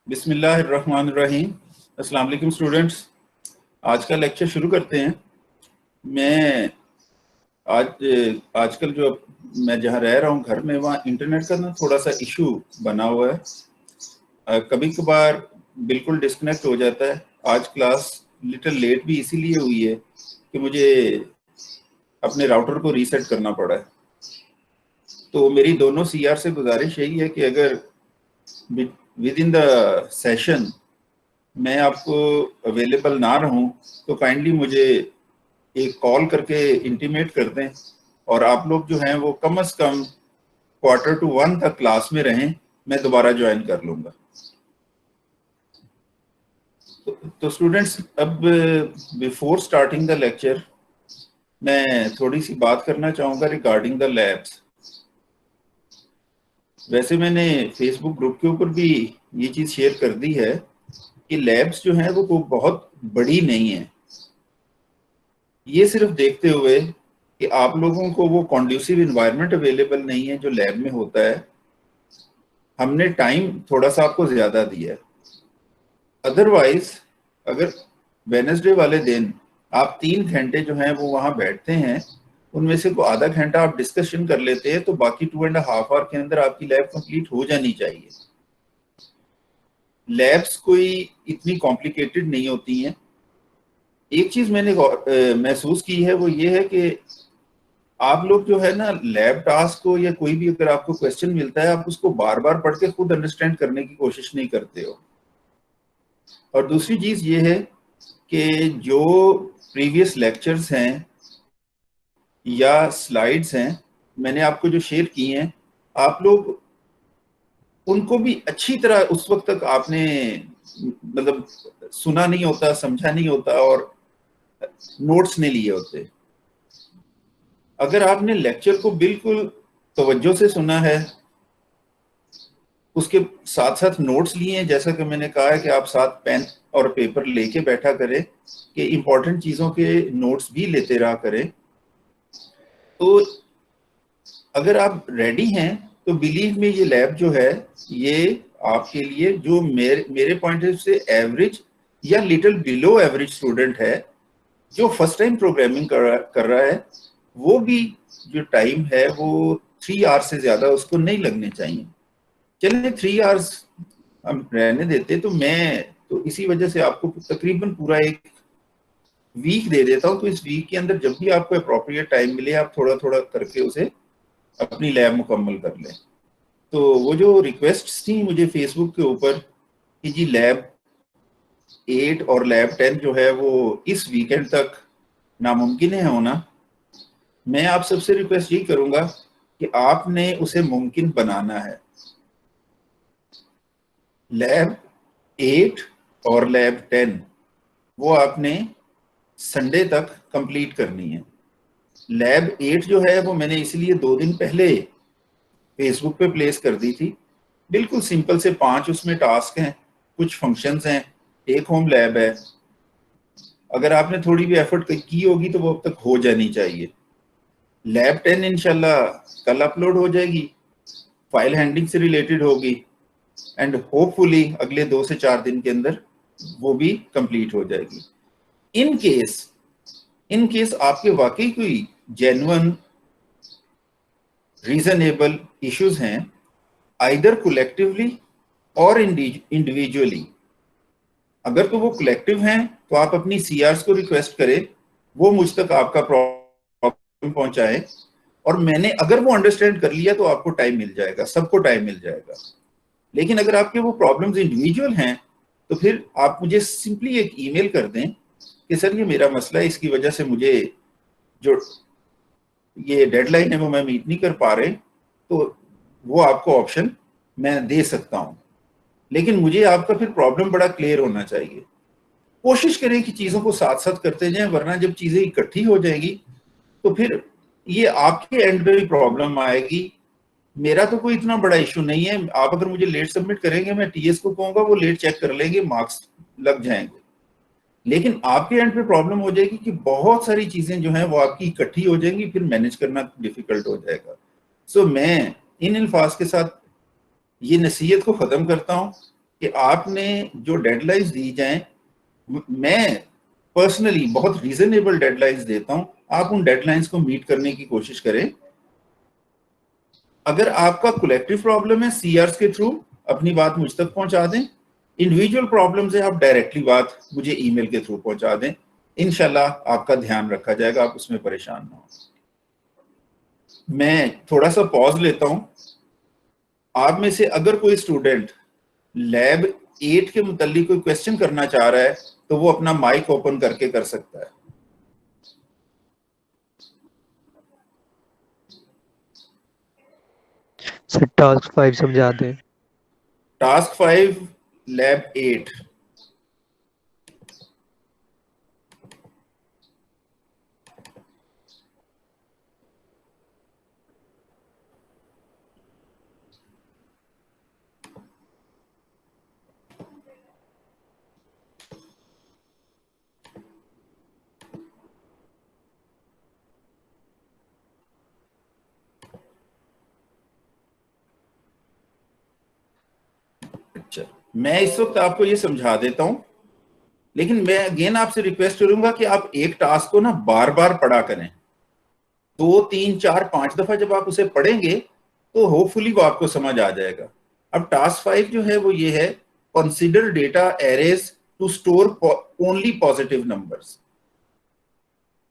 बिस्मिल्लाहिर्रहमानिर्रहीम। अस्सलाम वालेकुम स्टूडेंट्स। आज का लेक्चर शुरू करते हैं। मैं आजकल जो मैं जहाँ रह रहा हूँ घर में, वहाँ इंटरनेट का ना थोड़ा सा इशू बना हुआ है। कभी कभार बिल्कुल डिस्कनेक्ट हो जाता है। आज क्लास लिटिल लेट भी इसीलिए हुई है कि मुझे अपने राउटर को रीसेट करना पड़ा है। तो मेरी दोनों सीआर से गुजारिश यही है कि अगर विद इन द सेशन मैं आपको अवेलेबल ना रहूं तो काइंडली मुझे एक कॉल करके इंटीमेट कर दें, और आप लोग जो हैं वो कम से कम 1:45 तक क्लास में रहें। मैं दोबारा ज्वाइन कर लूँगा। तो स्टूडेंट्स, अब बिफोर स्टार्टिंग द लेक्चर मैं थोड़ी सी बात करना चाहूँगा रिगार्डिंग द लैब्स। वैसे मैंने फेसबुक ग्रुप के ऊपर भी ये चीज़ शेयर कर दी है कि लैब्स जो हैं वो बहुत बड़ी नहीं है। ये सिर्फ देखते हुए कि आप लोगों को वो कॉन्ड्यूसिव इन्वायरमेंट अवेलेबल नहीं है जो लैब में होता है, हमने टाइम थोड़ा सा आपको ज़्यादा दिया है। अदरवाइज अगर वेडनेसडे वाले दिन आप 3 घंटे जो हैं वो वहाँ बैठते हैं, उनमें से को आधा घंटा आप डिस्कशन कर लेते हैं, तो बाकी 2.5 आवर के अंदर आपकी लैब कंप्लीट हो जानी चाहिए। लैब्स कोई इतनी कॉम्प्लिकेटेड नहीं होती हैं। एक चीज़ मैंने महसूस की है, वो ये है कि आप लोग जो है ना, लैब टास्क को या कोई भी अगर आपको क्वेश्चन मिलता है, आप उसको बार बार पढ़ के खुद अंडरस्टैंड करने की कोशिश नहीं करते हो। और दूसरी चीज़ ये है कि जो प्रीवियस लेक्चर्स हैं या स्लाइड्स हैं मैंने आपको जो शेयर की हैं, आप लोग उनको भी अच्छी तरह उस वक्त तक आपने मतलब सुना नहीं होता, समझा नहीं होता और नोट्स नहीं लिए होते। अगर आपने लेक्चर को बिल्कुल तवज्जो से सुना है, उसके साथ साथ नोट्स लिए हैं, जैसा कि मैंने कहा है कि आप साथ पेन और पेपर लेके बैठा करें कि इंपॉर्टेंट चीज़ों के नोट्स भी लेते रहा करें, तो अगर आप रेडी हैं तो बिलीव में ये लैब जो है ये आपके लिए, जो मेरे पॉइंट ऑफ से एवरेज या लिटिल बिलो एवरेज स्टूडेंट है जो फर्स्ट टाइम प्रोग्रामिंग कर रहा है, वो भी जो टाइम है वो 3 आवर्स से ज़्यादा उसको नहीं लगने चाहिए। चलिए 3 आवर्स हम रहने देते, तो मैं तो इसी वजह से आपको तकरीबन पूरा एक वीक दे देता हूँ। तो इस वीक के अंदर जब भी आपको अप्रोप्रिएट टाइम मिले, आप थोड़ा थोड़ा करके उसे अपनी लैब मुकम्मल कर लें। तो वो जो रिक्वेस्ट्स थी मुझे फेसबुक के ऊपर कि जी लैब 8 और लैब 10 जो है वो इस वीकेंड तक नामुमकिन है होना, मैं आप सबसे रिक्वेस्ट यही करूंगा कि आपने उसे मुमकिन बनाना है। लैब 8 और लैब 10 वो आपने संडे तक कंप्लीट करनी है। लैब 8 जो है वो मैंने इसलिए 2 दिन पहले फेसबुक पे प्लेस कर दी थी। बिल्कुल सिंपल से 5 उसमें टास्क हैं, कुछ फंक्शंस हैं, एक होम लैब है। अगर आपने थोड़ी भी एफर्ट की होगी तो वो अब तक हो जानी चाहिए। लैब 10 इंशाल्लाह कल अपलोड हो जाएगी, फाइल हैंडलिंग से रिलेटेड होगी, एंड होपफुली अगले 2 से 4 दिन के अंदर वो भी कंप्लीट हो जाएगी। इन केस आपके वाकई कोई जेन्युइन रीजनेबल इश्यूज हैं, आइदर कलेक्टिवली और इंडिविजुअली, अगर तो वो कलेक्टिव हैं तो आप अपनी सीआरस को रिक्वेस्ट करें, वो मुझ तक आपका प्रॉब्लम पहुंचाए, और मैंने अगर वो अंडरस्टैंड कर लिया तो आपको टाइम मिल जाएगा, सबको टाइम मिल जाएगा। लेकिन अगर आपके वो प्रॉब्लम्स इंडिविजुअल हैं तो फिर आप मुझे सिंपली एक ईमेल कर दें कि सर ये मेरा मसला है, इसकी वजह से मुझे जो ये डेडलाइन है वो मैं मीट नहीं कर पा रहे, तो वो आपको ऑप्शन मैं दे सकता हूँ। लेकिन मुझे आपका फिर प्रॉब्लम बड़ा क्लियर होना चाहिए। कोशिश करें कि चीज़ों को साथ साथ करते जाएं, वरना जब चीज़ें इकट्ठी हो जाएगी तो फिर ये आपके एंड पे भी प्रॉब्लम आएगी। मेरा तो कोई इतना बड़ा इशू नहीं है, आप अगर मुझे लेट सबमिट करेंगे मैं टीएस को कहूँगा, वो लेट चेक कर लेंगे, मार्क्स लग जाएंगे। लेकिन आपके एंड पे प्रॉब्लम हो जाएगी कि बहुत सारी चीज़ें जो हैं वो आपकी इकट्ठी हो जाएंगी, फिर मैनेज करना डिफिकल्ट हो जाएगा। सो मैं इन अल्फाज के साथ ये नसीहत को ख़त्म करता हूँ कि आपने जो डेडलाइंस दी जाएं, मैं पर्सनली बहुत रीजनेबल डेडलाइंस देता हूं, आप उन डेडलाइंस को मीट करने की कोशिश करें। अगर आपका कलेक्टिव प्रॉब्लम है, सीआरस के थ्रू अपनी बात मुझ तक पहुंचा दें। इंडिविजुअल प्रॉब्लम है, आप डायरेक्टली बात मुझे ईमेल के थ्रू पहुंचा दें। इंशाल्लाह आपका ध्यान रखा जाएगा, आप उसमें परेशान ना हो। मैं थोड़ा सा पॉज लेता हूं। आप में से अगर कोई स्टूडेंट लैब 8 के मुतालिक कोई क्वेश्चन करना चाह रहा है तो वो अपना माइक ओपन करके कर सकता है। सर टास्क 5 समझा दें। Task 5 lab 8। अच्छा, मैं इस वक्त आपको ये समझा देता हूं, लेकिन मैं अगेन आपसे रिक्वेस्ट करूंगा कि आप एक टास्क को ना बार बार पढ़ा करें। 2, 3, 4, 5 दफा जब आप उसे पढ़ेंगे तो होपफुली वो आपको समझ आ जाएगा। अब टास्क 5 जो है वो ये है, consider data arrays to store only positive numbers.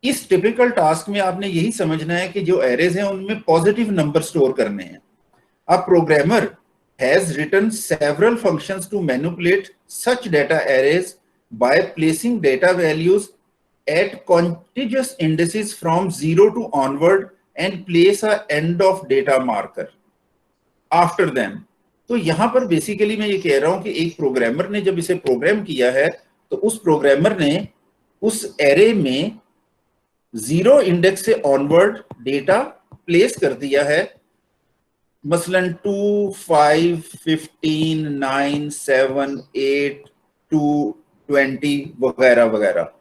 इस टिपिकल टास्क में आपने यही समझना है कि जो एरेज हैं उनमें पॉजिटिव नंबर स्टोर करने हैं। अब programmer has written several functions to manipulate such data arrays by placing data values at contiguous indices from 0 to onward and place a end of data marker after them। तो यहां पर basically मैं ये कह रहा हूं कि एक प्रोग्रामर ने जब इसे प्रोग्राम किया है तो उस प्रोग्रामर ने उस एरे में 0 इंडेक्स से ऑनवर्ड डेटा प्लेस कर दिया है, मसलन 2, 5, 15, 9, 7, 8, 2, 20 वगैरह वगैरह।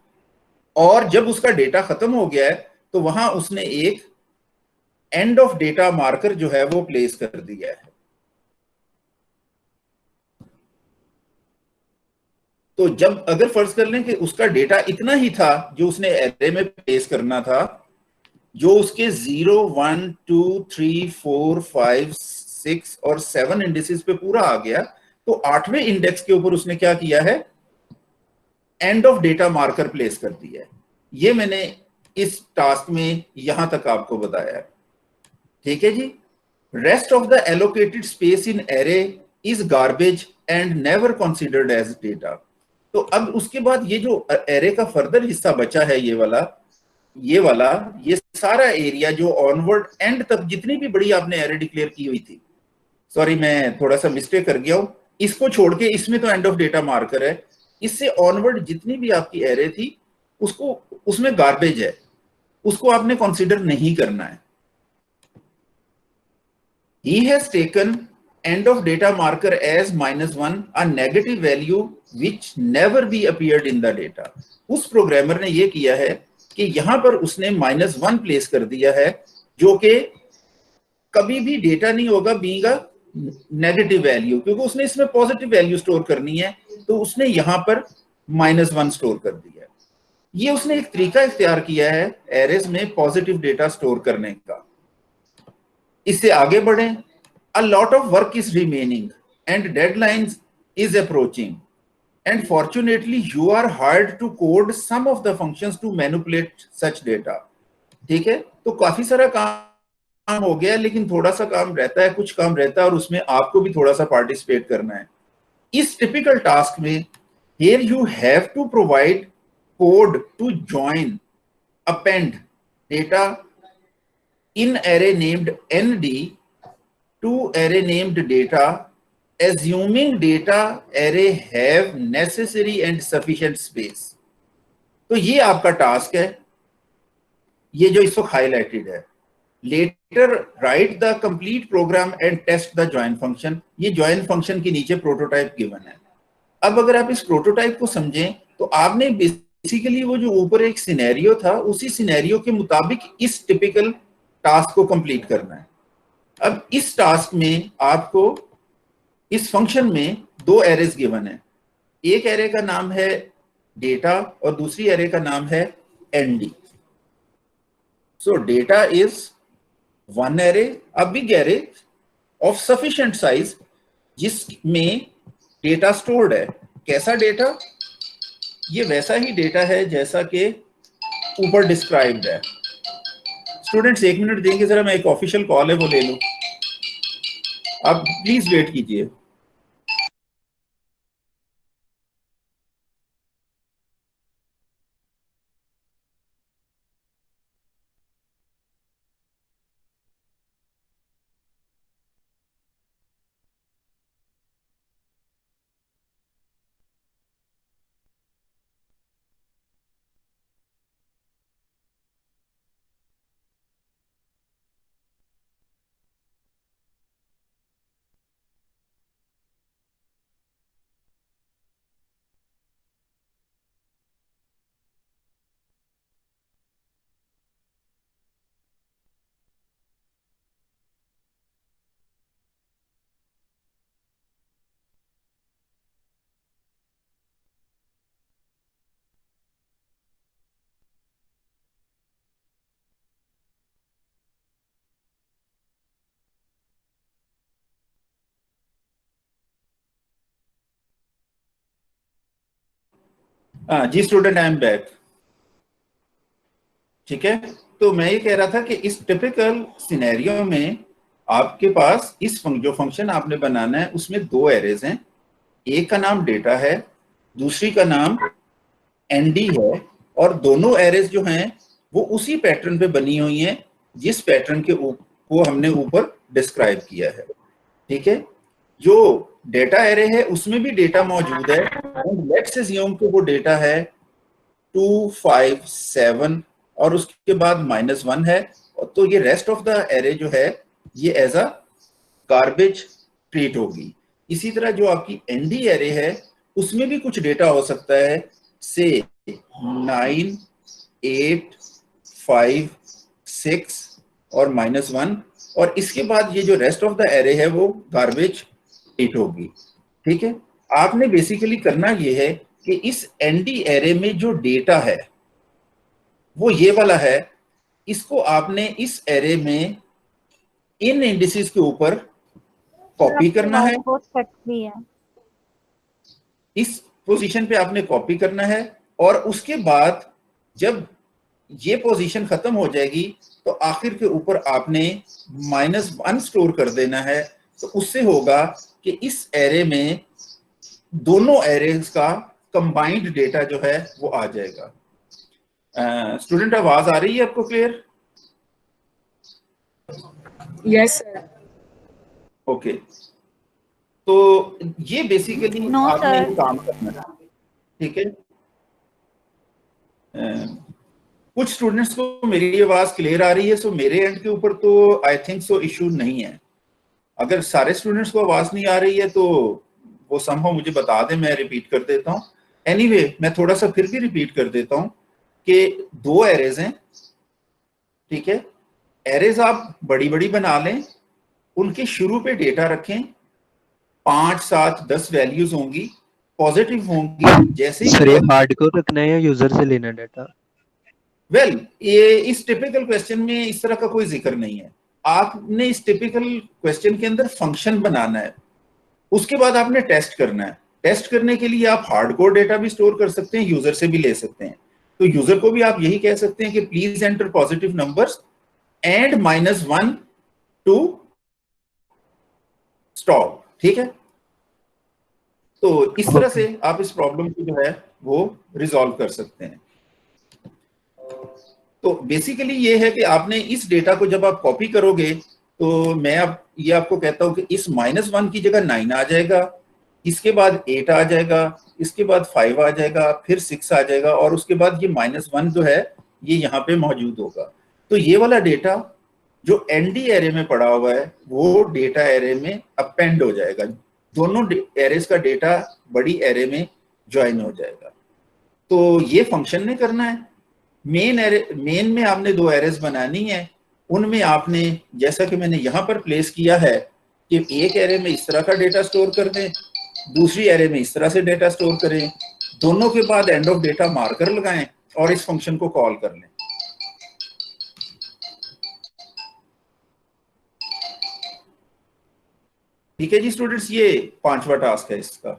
और जब उसका डेटा खत्म हो गया है तो वहां उसने एक एंड ऑफ डेटा मार्कर जो है वो प्लेस कर दिया है। तो जब अगर फर्ज कर लें कि उसका डेटा इतना ही था जो उसने एरे में प्लेस करना था, जो उसके 0, 1, 2, 3, 4, 5, 6 और 7 इंडेक्सेस पे पूरा आ गया, तो 8वें इंडेक्स के ऊपर उसने क्या किया है, end of data marker place कर दिया है। ये मैंने इस टास्क में यहां तक आपको बताया है। ठीक है जी। Rest of the allocated space in array is garbage and never considered as data. तो अब उसके बाद ये जो एरे का फर्दर हिस्सा बचा है, ये सारा एरिया जो ऑनवर्ड एंड तक जितनी भी बड़ी आपने एरे डिक्लेयर की हुई थी, सॉरी मैं थोड़ा सा मिस्टेक कर गया हूं, इसको छोड़ के इसमें तो एंड ऑफ डेटा मार्कर है, इससे ऑनवर्ड जितनी भी आपकी एरे थी उसको उसमें गार्बेज है, उसको आपने कंसीडर नहीं करना है। He has taken end of data marker as -1, a negative value which never be appeared in the data। उस प्रोग्रामर ने ये किया है कि यहां पर उसने -1 प्लेस कर दिया है, जो कि कभी भी डेटा नहीं होगा बीइंग अ नेगेटिव वैल्यू, क्योंकि उसने इसमें पॉजिटिव वैल्यू स्टोर करनी है, तो उसने यहां पर -1 स्टोर कर दिया है। ये उसने एक तरीका इख्तियार किया है एरेज में पॉजिटिव डेटा स्टोर करने का। इससे आगे बढ़ें। A lot of work is remaining and deadlines is approaching, and fortunately you are hired to code some of the functions to manipulate such data। ठीक है, तो काफी सारा काम हो गया, लेकिन थोड़ा सा काम रहता है, कुछ काम रहता है और उसमें आपको भी थोड़ा सा पार्टिसिपेट करना है। इस टिपिकल टास्क में here you have to provide code to join, append data in array named nd to array named data, assuming data array have necessary and sufficient space। तो ये आपका टास्क है, ये जो इस वक्त हाईलाइटेड है। Later write the complete program and test the join function. ये जॉइन फंक्शन के नीचे प्रोटोटाइप गिवन है। अब अगर आप इस प्रोटोटाइप को समझें तो आपने बेसिकली वो जो ऊपर एक सिनेरियो था, उसी सिनेरियो के मुताबिक इस टिपिकल टास्क को कंप्लीट करना है। अब इस टास्क में आपको इस फंक्शन में दो एरेज गिवन है, एक एरे का नाम है डेटा और दूसरी एरे का नाम है ND. So data is one array, a big array of sufficient size जिसमें डेटा स्टोर्ड है। कैसा डेटा? ये वैसा ही डेटा है जैसा कि ऊपर डिस्क्राइब्ड है। स्टूडेंट्स 1 मिनट देंगे जरा, मैं एक ऑफिशियल कॉल है वो ले लूं, आप प्लीज वेट कीजिए। हाँ जी स्टूडेंट, आई एम बैक। ठीक है, तो मैं ये कह रहा था कि इस टिपिकल सिनेरियो में आपके पास जो फंक्शन आपने बनाना है उसमें दो एरेज हैं, एक का नाम डेटा है, दूसरी का नाम एनडी है, और दोनों एरेज जो हैं वो उसी पैटर्न पे बनी हुई हैं जिस पैटर्न को हमने ऊपर डिस्क्राइब किया है। ठीक है, जो डेटा एरे है उसमें भी डेटा मौजूद है, लेट्स अज्यूम कि वो डेटा है 2 5 7 और उसके बाद -1 है, तो ये रेस्ट ऑफ द एरे जो है ये एज अ गार्बेज ट्रीट होगी। इसी तरह जो आपकी एनडी एरे है उसमें भी कुछ डेटा हो सकता है, से 9 8 5 6 और -1, और इसके बाद ये जो रेस्ट ऑफ द एरे है वो गार्बेज ट्रीट होगी। ठीक है, आपने बेसिकली करना ये है कि इस एनडी एरे में जो डेटा है वो ये वाला है, इसको आपने इस एरे में इन इंडिसेस के ऊपर कॉपी करना है, इस पोजीशन पे आपने कॉपी करना है, और उसके बाद जब ये पोजीशन खत्म हो जाएगी तो आखिर के ऊपर आपने -1 स्टोर कर देना है। तो उससे होगा कि इस एरे में दोनों एरेज का कंबाइंड डेटा जो है वो आ जाएगा। स्टूडेंट आवाज आ रही है आपको क्लियर? Yes sir. ओके, तो ये बेसिकली आपने एक काम करना है। ठीक है, कुछ स्टूडेंट्स को मेरी आवाज क्लियर आ रही है, सो मेरे एंड के ऊपर तो आई थिंक सो इशू नहीं है। अगर सारे स्टूडेंट्स को आवाज नहीं आ रही है तो वो समहाउ मुझे बता दें, मैं रिपीट कर देता हूँ। एनीवे, मैं थोड़ा सा फिर भी रिपीट कर देता हूँ कि दो एरेज हैं। ठीक है, एरेज आप बड़ी बड़ी बना लें, उनके शुरू पे डेटा रखें, 5 7 10 वैल्यूज होंगी, पॉजिटिव होंगी। जैसे सर ये हार्डकोर रखना है या यूजर से लेना डेटा? वेल, ये इस टिपिकल क्वेश्चन में इस तरह का कोई जिक्र नहीं है। आपने इस टिपिकल क्वेश्चन के अंदर फंक्शन बनाना है, उसके बाद आपने टेस्ट करना है। टेस्ट करने के लिए आप हार्डकोर डेटा भी स्टोर कर सकते हैं, यूजर से भी ले सकते हैं। तो यूजर को भी आप यही कह सकते हैं कि please enter positive numbers and -1 to stop. ठीक है, तो इस तरह से आप इस प्रॉब्लम को जो है वो रिजॉल्व कर सकते हैं। तो बेसिकली ये है कि आपने इस डेटा को जब आप कॉपी करोगे तो मैं अब ये आपको कहता हूं कि इस -1 की जगह 9 आ जाएगा, इसके बाद 8 आ जाएगा, इसके बाद 5 आ जाएगा, फिर 6 आ जाएगा, और उसके बाद ये -1 जो है ये यहाँ पे मौजूद होगा। तो ये वाला डेटा जो एनडी एरे में पड़ा हुआ है वो डेटा एरे में अपेंड हो जाएगा, दोनों एरेज का डेटा बड़ी एरे में ज्वाइन हो जाएगा। तो ये फंक्शन ने करना है। मेन में आपने दो एरेज बनानी है, उनमें आपने जैसा कि मैंने यहाँ पर प्लेस किया है कि एक एरे में इस तरह का डेटा स्टोर कर दें, दूसरी एरे में इस तरह से डेटा स्टोर करें, दोनों के बाद एंड ऑफ डेटा मार्कर लगाएं और इस फंक्शन को कॉल कर लें। ठीक है जी स्टूडेंट्स, ये 5वां टास्क है इसका।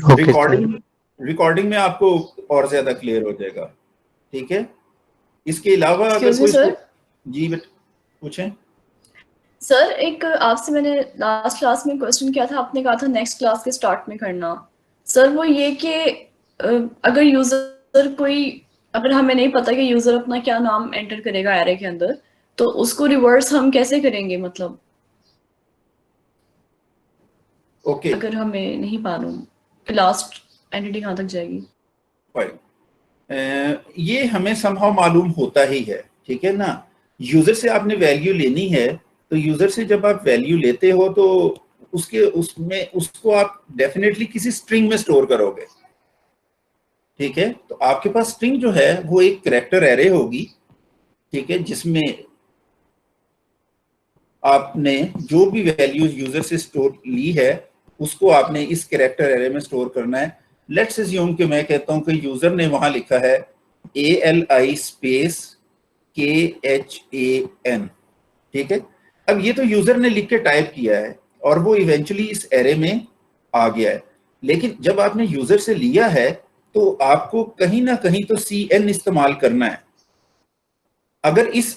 ओके रिकॉर्डिंग रिकॉर्डिंग में आपको और ज्यादा क्लियर हो जाएगा। ठीक है, इसके अलावा अगर कोई सर जी पूछें। सर, एक आपसे मैंने लास्ट क्लास में क्वेश्चन किया था, आपने कहा था नेक्स्ट क्लास के स्टार्ट में करना। सर वो ये कि अगर यूजर कोई, अगर हमें नहीं पता कि यूजर अपना क्या नाम एंटर करेगा एरे के अंदर, तो उसको रिवर्स हम कैसे करेंगे, मतलब ओके, अगर हमें नहीं मालूम कि लास्ट एंटिटी कहाँ तक जाएगी। ये हमें समहाउ मालूम होता ही है, ठीक है ना। यूजर से आपने वैल्यू लेनी है, तो यूजर से जब आप वैल्यू लेते हो तो उसमें उसको आप डेफिनेटली किसी स्ट्रिंग में स्टोर करोगे। ठीक है, तो आपके पास स्ट्रिंग जो है वो एक कैरेक्टर एरे होगी, ठीक है, जिसमें आपने जो भी वैल्यू यूजर से स्टोर ली है उसको आपने इस कैरेक्टर एरे में स्टोर करना है। लेट्स अज्यूम कि मैं कहता हूं कि यूजर ने वहां लिखा है ALI स्पेस KHAN। ठीक है, अब ये तो यूजर ने लिख के टाइप किया है और वो इवेंचुअली इस एरे में आ गया है, लेकिन जब आपने यूजर से लिया है तो आपको कहीं ना कहीं तो CN इस्तेमाल करना है। अगर इस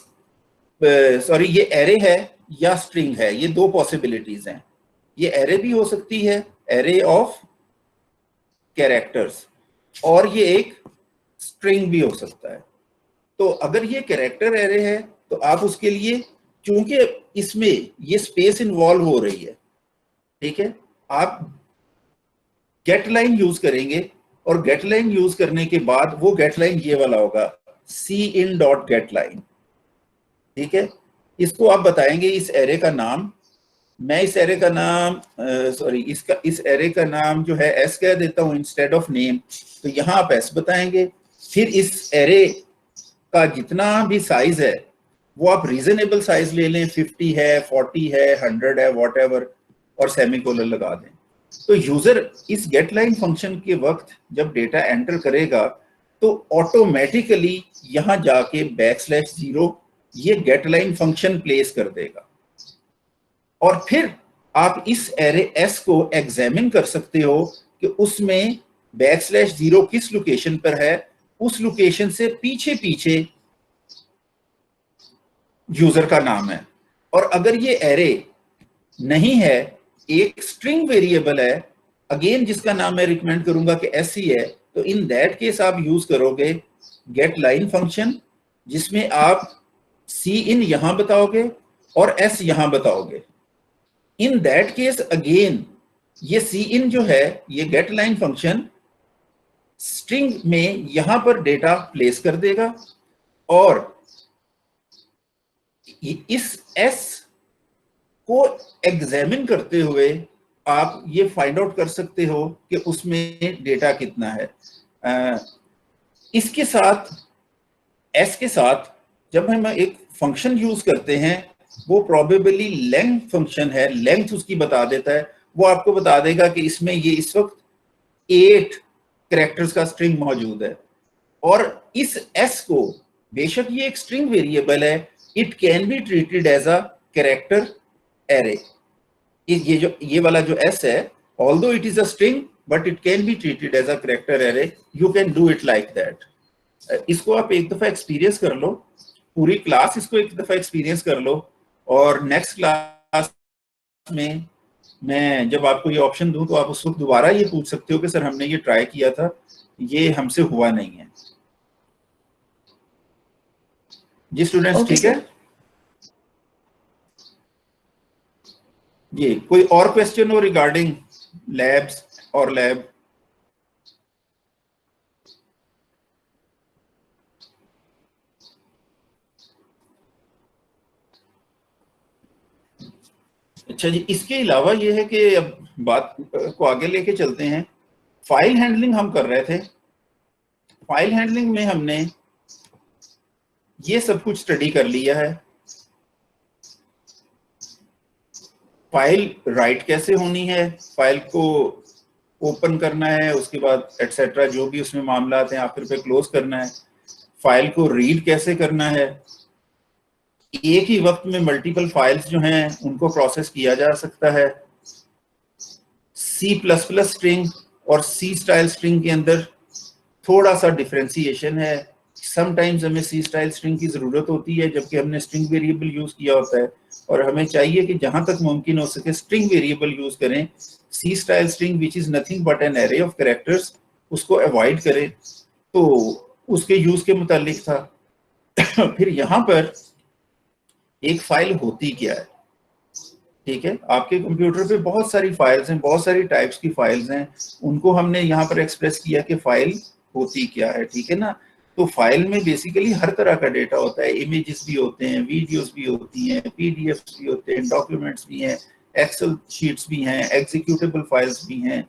सॉरी ये एरे है या स्ट्रिंग है, ये दो पॉसिबिलिटीज हैं। ये एरे भी हो सकती है, एरे ऑफ कैरेक्टर्स, और ये एक स्ट्रिंग भी हो सकता है। तो अगर ये कैरेक्टर एरे है तो आप उसके लिए, चूंकि इसमें ये स्पेस इन्वॉल्व हो रही है, ठीक है, आप गेट लाइन यूज करेंगे और गेट लाइन यूज करने के बाद वो गेट लाइन ये वाला होगा, CIN.getLine। ठीक है, इसको आप बताएंगे इस एरे का नाम। मैं इस एरे का नाम इस एरे का नाम जो है S कह देता हूं इंस्टेड ऑफ नेम, तो यहां आप S बताएंगे। फिर इस एरे का जितना भी साइज है वो आप रीजनेबल साइज ले लें, 50 है, 40 है, 100 है, व्हाटएवर, और सेमीकोलन लगा दें। तो यूजर इस गेट लाइन फंक्शन के वक्त जब डेटा एंटर करेगा तो ऑटोमेटिकली यहां जाके \0 ये गेट लाइन फंक्शन प्लेस कर देगा, और फिर आप इस एरे S को एग्जामिन कर सकते हो कि उसमें \0 किस लोकेशन पर है, उस लोकेशन से पीछे पीछे यूजर का नाम है। और अगर ये एरे नहीं है, एक स्ट्रिंग वेरिएबल है, अगेन जिसका नाम मैं रिकमेंड करूंगा कि S ही है, तो इन दैट केस आप यूज करोगे गेट लाइन फंक्शन, जिसमें आप CIN यहां बताओगे और S यहां बताओगे। इन दैट केस अगेन ये CIN जो है, ये गेट लाइन फंक्शन स्ट्रिंग में यहां पर डेटा प्लेस कर देगा, और इस S को एग्जामिन करते हुए आप ये फाइंड आउट कर सकते हो कि उसमें डेटा कितना है। इसके साथ S के साथ जब हम एक फंक्शन यूज करते हैं, वो प्रोबेबली लेंथ फंक्शन है, लेंथ उसकी बता देता है। वो आपको बता देगा कि इसमें ये इस वक्त 8 कैरेक्टर्स का स्ट्रिंग मौजूद है, और इस S को, बेशक ये एक स्ट्रिंग वेरिएबल है, it can be treated as a character array. ये वाला जो S है, although it is a string but it can be treated as a character array. You can do it like that. इसको आप एक दफा experience कर लो, पूरी क्लास इसको एक दफा एक्सपीरियंस कर लो, और नेक्स्ट क्लास में मैं जब आपको ये ऑप्शन दूं तो आप उस वक्त दोबारा ये पूछ सकते हो कि सर हमने ये ट्राई किया था, ये हमसे हुआ नहीं है। जी स्टूडेंट्स, ठीक है जी। कोई और क्वेश्चन हो रिगार्डिंग लैब्स और लैब? अच्छा जी, इसके अलावा ये है कि अब बात को आगे लेके चलते हैं। फाइल हैंडलिंग हम कर रहे थे। फाइल हैंडलिंग में हमने ये सब कुछ स्टडी कर लिया है। फाइल राइट कैसे होनी है, फाइल को ओपन करना है, उसके बाद एटसेट्रा जो भी उसमें मामला हैं आखिर पे क्लोज करना है, फाइल को रीड कैसे करना है, एक ही वक्त में मल्टीपल फाइल्स जो हैं उनको प्रोसेस किया जा सकता है। C++ स्ट्रिंग और C स्टाइल स्ट्रिंग के अंदर थोड़ा सा डिफरेंशिएशन है। समटाइम्स हमें C स्टाइल स्ट्रिंग की जरूरत होती है जबकि हमने स्ट्रिंग वेरिएबल यूज किया होता है, और हमें चाहिए कि जहां तक मुमकिन हो सके स्ट्रिंग वेरिएबल यूज करें। C style string which is nothing but an array of characters, उसको अवॉइड करें। तो उसके यूज के मुतालिक था। फिर यहाँ पर एक फाइल होती क्या है, ठीक है, आपके कंप्यूटर पे बहुत सारी फाइल्स हैं, बहुत सारी टाइप्स की फाइल्स हैं, उनको हमने यहाँ पर एक्सप्रेस किया कि फाइल होती क्या है, ठीक है ना। तो फाइल में बेसिकली हर तरह का डेटा होता है, इमेजेस भी होते हैं, वीडियोस भी होती हैं, पीडीएफ्स भी होते हैं, डॉक्यूमेंट्स भी हैं, एक्सेल शीट्स भी हैं, एग्जीक्यूटेबल फाइल्स भी हैं।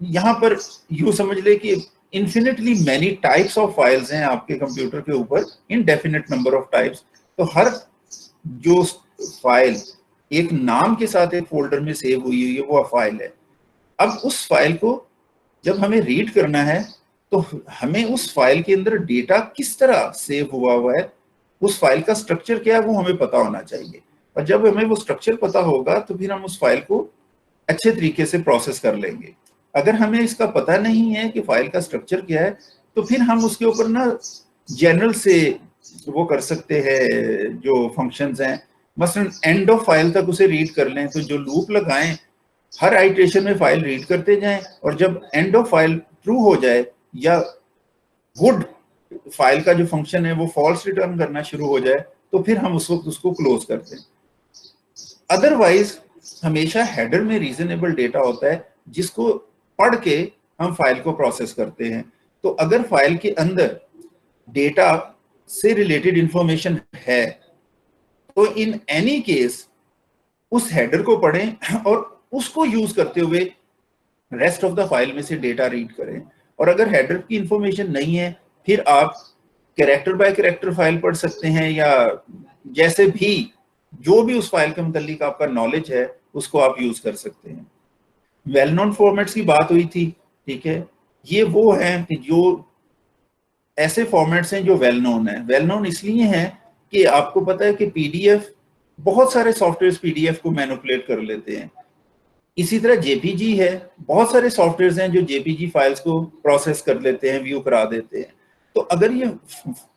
यहाँ पर यूँ समझ ले कि infinitely many types of files हैं आपके कंप्यूटर के ऊपर, इनडेफिनिट नंबर ऑफ टाइप्स। तो हर जो फाइल एक नाम के साथ एक फोल्डर में सेव हुई है वो फाइल है। अब उस फाइल को जब हमें रीड करना है तो हमें उस फाइल के अंदर डेटा किस तरह सेव हुआ है, उस फाइल का स्ट्रक्चर क्या है वो हमें पता होना चाहिए। और जब हमें वो स्ट्रक्चर पता होगा तो फिर हम उस फाइल को अच्छे तरीके से प्रोसेस कर लेंगे। अगर हमें इसका पता नहीं है कि फाइल का स्ट्रक्चर क्या है तो फिर हम उसके ऊपर ना जनरल से वो कर सकते हैं जो फंक्शंस हैं, मसलन एंड ऑफ फाइल तक उसे रीड कर लें, तो जो लूप लगाएं हर आइटरेशन में फाइल रीड करते जाएं, और जब एंड ऑफ फाइल ट्रू हो जाए या गुड फाइल का जो फंक्शन है वो फॉल्स रिटर्न करना शुरू हो जाए तो फिर हम उस वक्त उसको क्लोज करते हैं। अदरवाइज हमेशा हेडर में रीजनेबल डेटा होता है जिसको पढ़ के हम फाइल को प्रोसेस करते हैं। तो अगर फाइल के अंदर डेटा से रिलेटेड इंफॉर्मेशन है तो इन एनी केस उस हेडर को पढ़ें और उसको यूज करते हुए रेस्ट ऑफ द फाइल में से डेटा रीड करें। और अगर हेडर की इंफॉर्मेशन नहीं है फिर आप कैरेक्टर बाय कैरेक्टर फाइल पढ़ सकते हैं, या जैसे भी जो भी उस फाइल के मुतालिक आपका नॉलेज है उसको आप यूज कर सकते हैं। वेल नोन फॉर्मेट्स की बात हुई थी, ठीक है, ये वो हैं कि जो ऐसे फॉर्मेट्स हैं जो वेल नोन है। वेल नोन इसलिए हैं कि आपको पता है कि पीडीएफ, बहुत सारे सॉफ्टवेयर पीडीएफ को मैनिपुलेट कर लेते हैं। इसी तरह जेपीजी है, बहुत सारे सॉफ्टवेयर्स हैं जो जेपीजी फाइल्स को प्रोसेस कर लेते हैं, व्यू करा देते हैं। तो अगर ये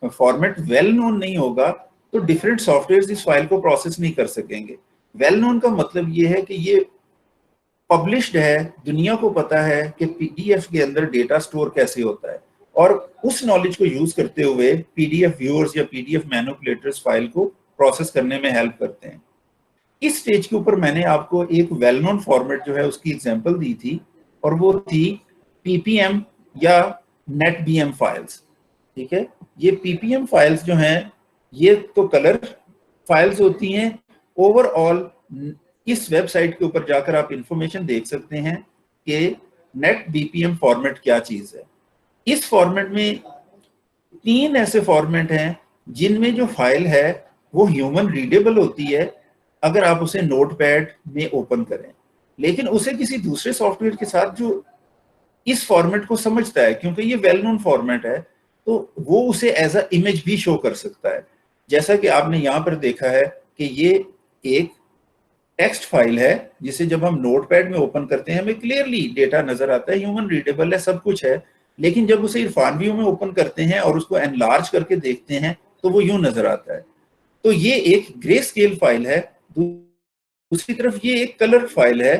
फॉर्मेट वेल नोन नहीं होगा तो डिफरेंट सॉफ्टवेयर्स इस फाइल को प्रोसेस नहीं कर सकेंगे। वेल नोन का मतलब ये है कि ये पब्लिश्ड है, दुनिया को पता है कि पीडीएफ के अंदर डेटा स्टोर कैसे होता है, और उस नॉलेज को यूज करते हुए पीडीएफ व्यूअर्स या पीडीएफ मैनिपुलेटर्स फाइल को प्रोसेस करने में हेल्प करते हैं। इस स्टेज के ऊपर मैंने आपको एक वेल नोन फॉर्मेट जो है उसकी एग्जांपल दी थी, और वो थी पीपीएम या नेटबीएम फाइल्स, ठीक है। ये पीपीएम फाइल्स जो हैं ये तो कलर फाइल्स होती हैं। ओवरऑल इस वेबसाइट के ऊपर जाकर आप इंफॉर्मेशन देख सकते हैं कि नेट बीपीएम फॉर्मेट क्या चीज है। इस फॉर्मेट में 3 ऐसे फॉर्मेट हैं जिनमें जो फाइल है वो ह्यूमन रीडेबल होती है अगर आप उसे नोटपैड में ओपन करें, लेकिन उसे किसी दूसरे सॉफ्टवेयर के साथ जो इस फॉर्मेट को समझता है, क्योंकि ये वेल नोन फॉर्मेट है, तो वो उसे एज अ इमेज भी शो कर सकता है। जैसा कि आपने यहाँ पर देखा है कि ये एक टेक्स्ट फाइल है जिसे जब हम नोटपैड में ओपन करते हैं हमें क्लियरली डेटा नजर आता है, ह्यूमन रीडेबल है, सब कुछ है। लेकिन जब उसे इरफान व्यू में ओपन करते हैं और उसको एनलार्ज करके देखते हैं तो वो यूं नजर आता है। तो ये एक ग्रे स्केल फाइल है। दूसरी तरफ ये एक कलर फाइल है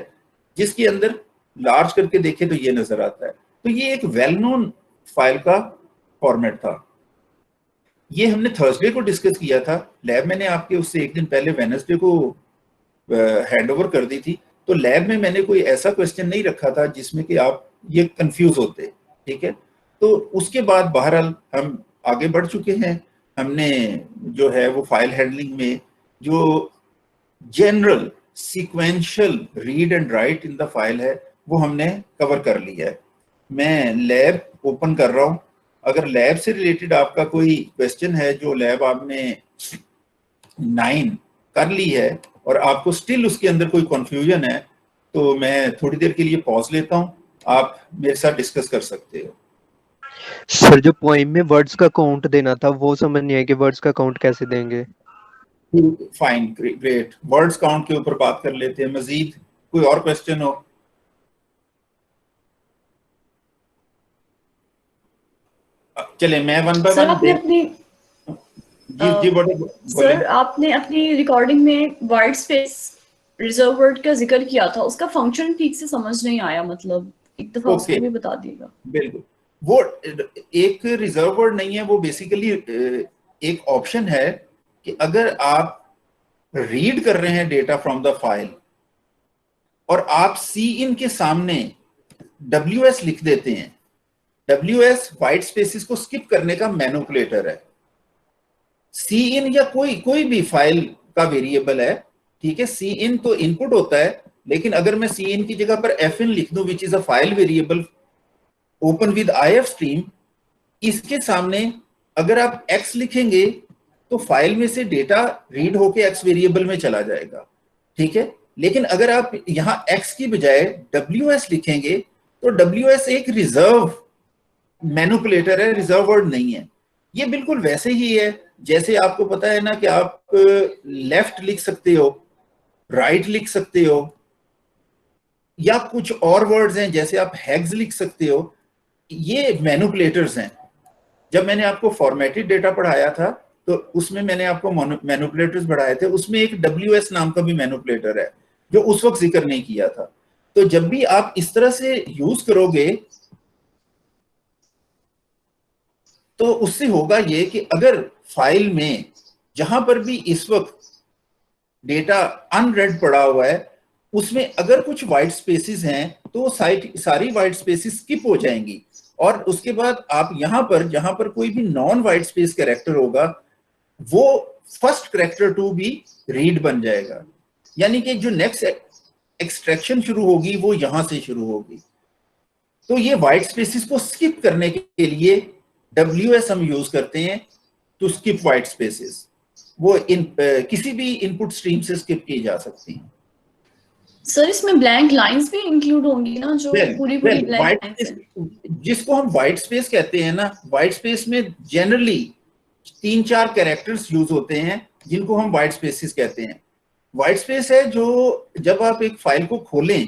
जिसके अंदर लार्ज करके देखे तो ये नजर आता है। तो ये एक वेल नोन फाइल का फॉर्मेट था। ये हमने थर्सडे को डिस्कस किया था लैब, मैंने आपके उससे एक दिन पहले वेडनेसडे को हैंड ओवर कर दी थी। तो लैब में मैंने कोई ऐसा क्वेश्चन नहीं रखा था जिसमें कि आप ये कंफ्यूज होते, ठीक है। तो उसके बाद बहरहाल हम आगे बढ़ चुके हैं। हमने जो है वो फाइल हैंडलिंग में जो general sequential read and right in the file है वो हमने कवर कर लिया है। मैं लैब ओपन कर रहा हूं। अगर लैब से रिलेटेड आपका कोई क्वेश्चन है, जो लैब आपने 9 कर ली है और आपको स्टिल उसके अंदर कोई कंफ्यूजन है, तो मैं थोड़ी देर के लिए पॉज लेता हूं, आप मेरे साथ डिस्कस कर सकते हो। सर जो पोइम में वर्ड्स का काउंट देना था वो समझ नहीं है कि वर्ड्स का काउंट कैसे देंगे। फाइन, ग्रेट, वर्ड्स काउंट के ऊपर बात कर लेते हैं। मजीद कोई और क्वेश्चन हो? चले मैं वन बाय सर वन आपने अपनी जी बोले। सर आपने अपनी रिकॉर्डिंग में वाइट स्पेस रिजर्व वर्ड का जिक्र किया था, उसका फंक्शन ठीक से समझ नहीं आया, मतलब एक दफा उसको भी बता दीजिएगा। बिल्कुल, वो एक रिजर्व वर्ड नहीं है, वो बेसिकली एक ऑप्शन है कि अगर आप रीड कर रहे हैं डेटा फ्रॉम द फाइल और आप सी इन के सामने WS लिख देते हैं। WS वाइट स्पेसिस को स्किप करने का मैनिपुलेटर है। सी इन या कोई भी फाइल का वेरिएबल है, ठीक है। सी इन तो इनपुट होता है, लेकिन अगर मैं सी इन की जगह पर FN लिख दूं which is a file variable open with IF stream, इसके सामने अगर आप X लिखेंगे तो फाइल में से डेटा रीड होके X वेरिएबल में चला जाएगा, ठीक है। लेकिन अगर आप यहां X की बजाय WS लिखेंगे तो WS एक रिजर्व मैनिपुलेटर है, रिजर्व वर्ड नहीं है। ये बिल्कुल वैसे ही है जैसे आपको पता है ना कि आप लेफ्ट लिख सकते हो, राइट लिख सकते हो, या कुछ और वर्ड्स हैं जैसे आप हैग्स लिख सकते हो। ये मैनिपुलेटर्स हैं। जब मैंने आपको फॉर्मेटेड डेटा पढ़ाया था तो उसमें मैंने आपको मैनिपुलेटर्स पढ़ाए थे, उसमें एक WS नाम का भी मैनिपुलेटर है जो उस वक्त जिक्र नहीं किया था। तो जब भी आप इस तरह से यूज करोगे तो उससे होगा ये कि अगर फाइल में जहां पर भी इस वक्त डेटा अनरेड पड़ा हुआ है उसमें अगर कुछ वाइट स्पेसिस हैं तो सारी वाइट स्पेसिस स्किप हो जाएंगी, और उसके बाद आप यहां पर जहां पर कोई भी नॉन वाइट स्पेस कैरेक्टर होगा वो फर्स्ट कैरेक्टर टू भी रीड बन जाएगा। यानी कि जो नेक्स्ट एक्सट्रैक्शन शुरू होगी वो यहां से शुरू होगी। तो ये वाइट स्पेसिस को स्किप करने के लिए WS हम यूज करते हैं टू स्किप वाइट स्पेसिस। वो किसी भी इनपुट स्ट्रीम से स्किप की जा सकती हैं। सर इसमें ब्लैंक लाइंस भी इंक्लूड होंगी ना, जो पूरी ब्लैंक लाइंस हैं, जिसको हम वाइट स्पेस कहते हैं ना। वाइट स्पेस में जनरली 3-4 कैरेक्टर्स यूज होते हैं जिनको हम वाइट स्पेसिस कहते हैं। वाइट स्पेस है जो जब आप एक फाइल को खोलें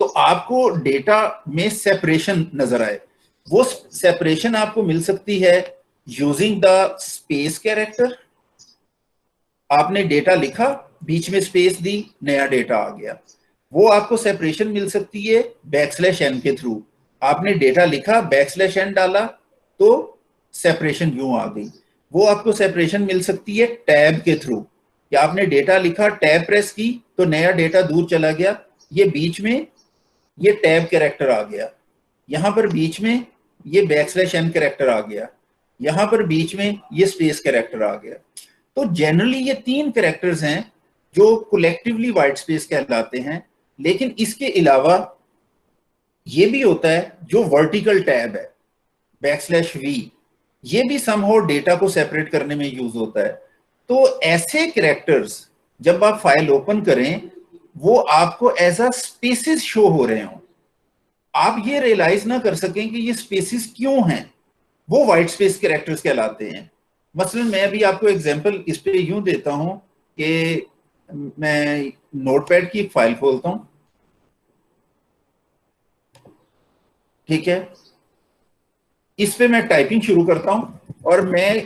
तो आपको डेटा में सेपरेशन नजर आए। वो सेपरेशन आपको मिल सकती है यूजिंग द स्पेस कैरेक्टर। आपने डेटा लिखा, बीच में स्पेस दी, नया डेटा आ गया। वो आपको सेपरेशन मिल सकती है \n के थ्रू। आपने डेटा लिखा, \n डाला तो सेपरेशन यूं आ गई। वो आपको सेपरेशन मिल सकती है टैब के थ्रू, कि आपने डेटा लिखा, टैब प्रेस की तो नया डेटा दूर चला गया, ये बीच में ये टैब कैरेक्टर आ गया, यहां पर बीच में ये \n कैरेक्टर आ गया, यहां पर बीच में ये स्पेस कैरेक्टर आ गया। तो जनरली ये 3 कैरेक्टर्स हैं जो कलेक्टिवली वाइट स्पेस कहलाते हैं। लेकिन इसके अलावा ये भी होता है जो वर्टिकल टैब है \v, ये भी समहाउ डेटा को सेपरेट करने में यूज होता है। तो ऐसे कैरेक्टर्स जब आप फाइल ओपन करें वो आपको एज अ स्पेसिस शो हो रहे हो, आप ये रियलाइज ना कर सकें कि ये स्पेसिस क्यों हैं, वो वाइट स्पेस कैरेक्टर्स कहलाते हैं। मसलन मैं अभी आपको एग्जांपल इस पे यूं देता हूं कि मैं नोटपैड की एक फाइल खोलता हूं, ठीक है। इस पे मैं टाइपिंग शुरू करता हूं और मैं,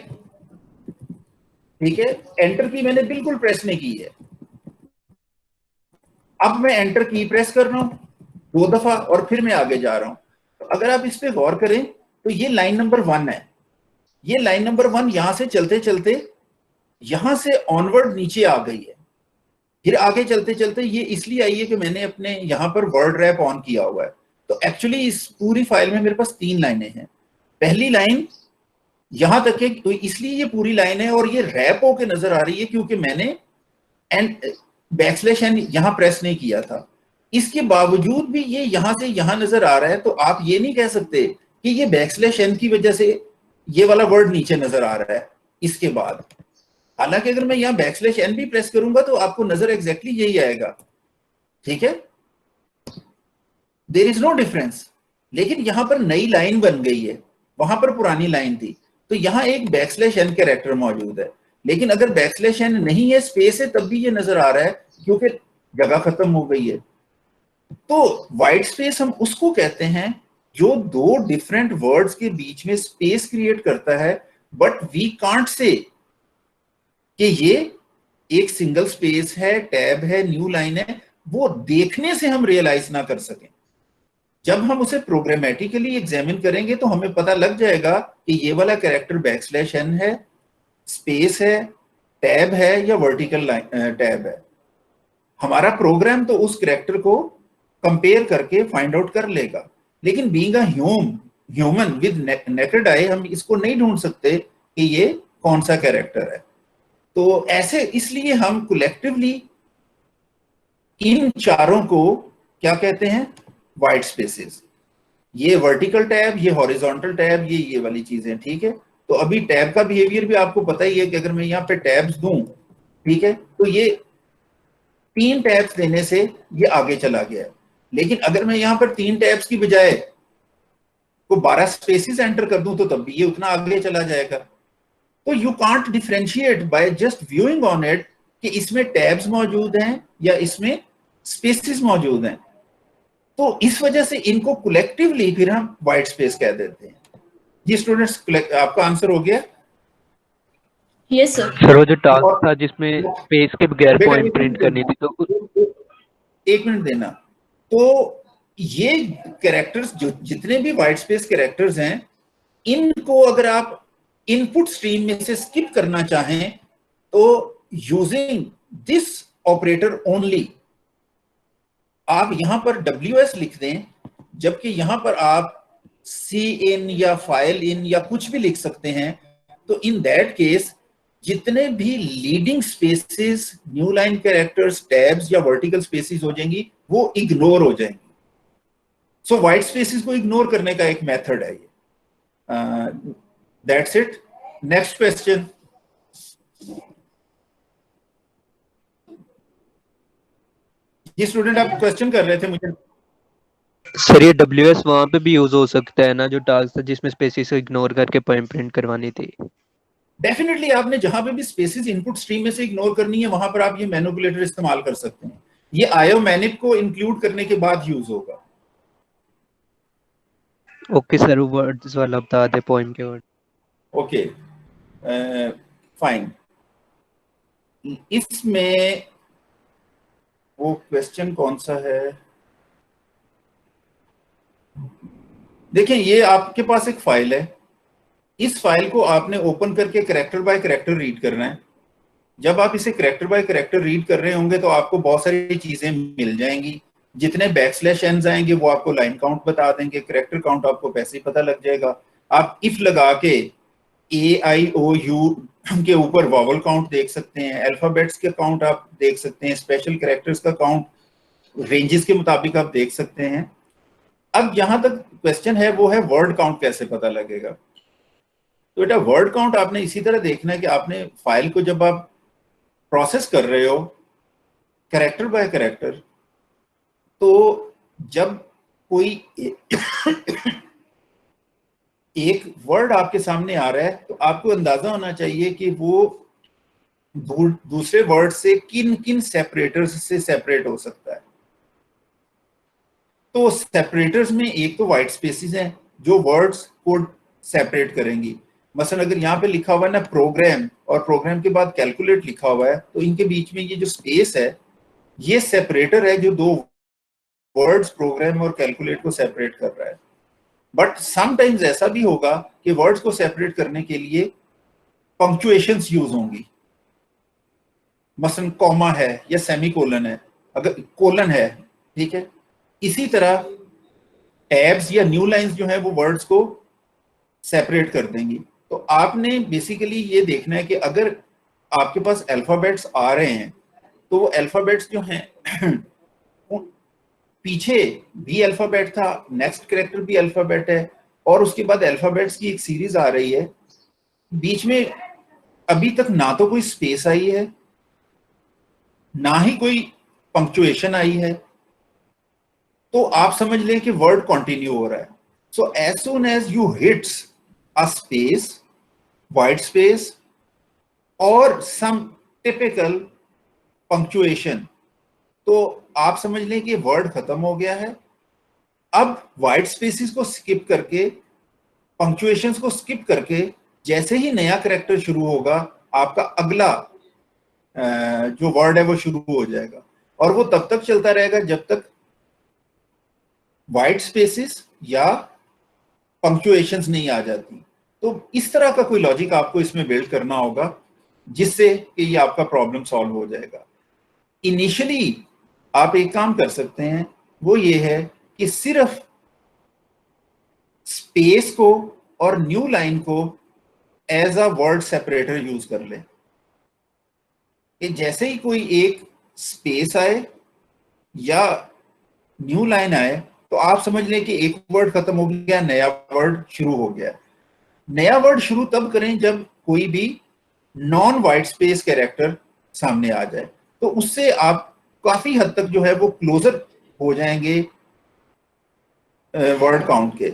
ठीक है, एंटर की मैंने बिल्कुल प्रेस नहीं की है। अब मैं एंटर की प्रेस कर रहा हूं 2 दफा और फिर मैं आगे जा रहा हूं। तो अगर आप इस पे गौर करें तो ये लाइन नंबर 1 है। ये लाइन नंबर 1 यहां से चलते चलते यहां से ऑनवर्ड नीचे आ गई है, फिर आगे चलते चलते ये इसलिए आई है कि मैंने अपने यहां पर वर्ड रैप ऑन किया हुआ है। तो एक्चुअली इस पूरी फाइल में मेरे पास 3 लाइनें हैं। पहली लाइन यहां तक है, तो इसलिए ये पूरी लाइन है और ये रैप होके नजर आ रही है क्योंकि मैंने \n यहां प्रेस नहीं किया था। इसके बावजूद भी ये यहां से यहां नजर आ रहा है, तो आप ये नहीं कह सकते कि ये \n की वजह से ये वाला वर्ड नीचे नजर आ रहा है। इसके बाद हालांकि अगर मैं यहाँ \n भी प्रेस करूंगा तो आपको नजर एग्जैक्टली यही आएगा, ठीक है, देयर इज नो डिफरेंस। लेकिन यहां पर नई लाइन बन गई है, वहां पर पुरानी लाइन थी, तो यहां एक \n कैरेक्टर मौजूद है। लेकिन अगर \n नहीं है, स्पेस है, तब भी ये नजर आ रहा है क्योंकि जगह खत्म हो गई है। तो वाइट स्पेस हम उसको कहते हैं जो दो डिफरेंट वर्ड्स के बीच में स्पेस क्रिएट करता है, बट वी कांट से कि ये एक सिंगल स्पेस है, टैब है, न्यू लाइन है, वो देखने से हम रियलाइज ना कर सकें। जब हम उसे प्रोग्रामेटिकली एग्जामिन करेंगे तो हमें पता लग जाएगा कि ये वाला कैरेक्टर \n है, स्पेस है, टैब है या वर्टिकल टैब है। हमारा प्रोग्राम तो उस कैरेक्टर को कंपेयर करके फाइंड आउट कर लेगा, लेकिन being a human with naked eye हम इसको नहीं ढूंढ सकते कि ये कौन सा कैरेक्टर है। तो ऐसे इसलिए हम कलेक्टिवली इन चारों को क्या कहते हैं, वाइट स्पेसेस। ये वर्टिकल टैब, ये हॉरिजॉन्टल टैब, ये वाली चीजें, ठीक है। तो अभी टैब का बिहेवियर भी आपको पता ही है कि अगर मैं यहाँ पे टैब्स दूं, ठीक है, तो ये 3 टैब्स देने से ये आगे चला गया है। लेकिन अगर मैं यहाँ पर 3 टैब्स की बजाय को 12 स्पेसिस एंटर कर दूं तो तब भी ये उतना आगे चला जाएगा। तो you can't differentiate by just viewing on it कि इसमें टैब्स मौजूद हैं या इसमें स्पेसिस मौजूद हैं। तो इस वजह से इनको कलेक्टिवली फिर हम वाइट स्पेस कह देते हैं। जी स्टूडेंट्स, आपका आंसर हो गया? Yes sir. सर वो जो टास्क था जिसमें स्पेस के बगैर पॉइंट प्रिंट करनी थी, तो 1 मिनट देना। तो ये कैरेक्टर्स जो जितने भी वाइट स्पेस कैरेक्टर्स हैं, इनको अगर आप इनपुट स्ट्रीम में से स्किप करना चाहें तो यूजिंग दिस ऑपरेटर ओनली आप यहां पर WS लिख दें, जबकि यहां पर आप CIN या फाइल इन या कुछ भी लिख सकते हैं। तो इन दैट केस जितने भी leading spaces, new line characters, tabs या वर्टिकल स्पेसेस हो जाएंगी, वो इग्नोर हो जाएंगी। सो व्हाइट स्पेसेस को इग्नोर करने का एक मेथड है ये। That's it. Next question. ये स्टूडेंट आप क्वेश्चन कर रहे थे मुझे। सर ये WS वहां पे भी यूज हो सकता है ना, जो टास्क था जिसमें स्पेसिस को इग्नोर करके पॉइंट प्रिंट करवानी थी? डेफिनेटली आपने जहां पे भी स्पेसिस इनपुट स्ट्रीम में से इग्नोर करनी है, वहां पर आप ये मैनिपुलेटर इस्तेमाल कर सकते हैं। ये IO मैनिप को इंक्लूड करने के बाद यूज होगा। ओके सर, वर्ड्स वाला बता दे, पोएम के वर्ड। Okay fine. इसमें वो क्वेश्चन कौन सा है? देखिए, ये आपके पास एक फाइल है। इस फाइल को आपने ओपन करके कैरेक्टर बाय कैरेक्टर रीड करना है। जब आप इसे कैरेक्टर बाय कैरेक्टर रीड कर रहे होंगे तो आपको बहुत सारी चीजें मिल जाएंगी। जितने \n आएंगे वो आपको लाइन काउंट बता देंगे, कैरेक्टर काउंट आपको वैसे ही पता लग जाएगा। आप इफ लगा के AIOU के ऊपर वॉवल काउंट देख सकते हैं, अल्फाबेट्स के काउंट आप देख सकते हैं, स्पेशल कैरेक्टर्स का काउंट रेंजेस के मुताबिक आप देख सकते हैं। अब जहां तक क्वेश्चन है वो है वर्ड काउंट कैसे पता लगेगा। तो बेटा वर्ड काउंट आपने इसी तरह देखना है कि आपने फाइल को जब आप प्रोसेस कर रहे हो कैरेक्टर बाय कैरेक्टर, तो जब कोई एक वर्ड आपके सामने आ रहा है तो आपको अंदाजा होना चाहिए कि वो दूसरे वर्ड से किन किन सेपरेटर्स से सेपरेट हो सकता है। तो सेपरेटर्स में एक तो वाइट स्पेसेस हैं जो वर्ड्स को सेपरेट करेंगी। मसलन अगर यहाँ पे लिखा हुआ है ना प्रोग्राम और प्रोग्राम के बाद कैलकुलेट लिखा हुआ है, तो इनके बीच में ये जो स्पेस है ये सेपरेटर है जो दो वर्ड्स प्रोग्राम और कैलकुलेट को सेपरेट कर रहा है। बट समटाइम्स ऐसा भी होगा कि वर्ड्स को सेपरेट करने के लिए पंक्चुएशंस यूज होंगी। मसलन कॉमा है या सेमीकोलन है, अगर कोलन है, ठीक है। इसी तरह टैब्स या न्यू लाइंस जो है वो वर्ड्स को सेपरेट कर देंगी। तो आपने बेसिकली ये देखना है कि अगर आपके पास अल्फाबेट्स आ रहे हैं तो वो अल्फाबेट्स जो हैं पीछे भी अल्फाबेट था, नेक्स्ट कैरेक्टर भी अल्फाबेट है, और उसके बाद अल्फाबेट्स की एक सीरीज आ रही है, बीच में अभी तक ना तो कोई स्पेस आई है, ना ही कोई पंक्चुएशन आई है, तो आप समझ लें कि वर्ड कंटिन्यू हो रहा है। So as soon as you hits a space, white space और सम टिपिकल पंक्चुएशन, तो आप समझ लें कि वर्ड खत्म हो गया है। अब वाइट स्पेसिस को स्किप करके, पंक्चुएशंस को स्किप करके, जैसे ही नया कैरेक्टर शुरू होगा, आपका अगला जो वर्ड है वो शुरू हो जाएगा, और वो तब तक चलता रहेगा जब तक वाइट स्पेसिस या पंक्चुएशंस नहीं आ जाती। तो इस तरह का कोई लॉजिक आपको इसमें बिल्ड करना होगा जिससे कि ये आपका प्रॉब्लम सॉल्व हो जाएगा। इनिशियली आप एक काम कर सकते हैं, वो ये है कि सिर्फ स्पेस को और न्यू लाइन को as a word separator use कर लें, कि जैसे ही कोई एक स्पेस आए या न्यू लाइन आए तो आप समझ लें कि एक वर्ड खत्म हो गया, नया वर्ड शुरू हो गया। नया वर्ड शुरू तब करें जब कोई भी नॉन वाइट स्पेस कैरेक्टर सामने आ जाए, तो उससे आप काफी हद तक जो है वो क्लोजर हो जाएंगे वर्ड काउंट के।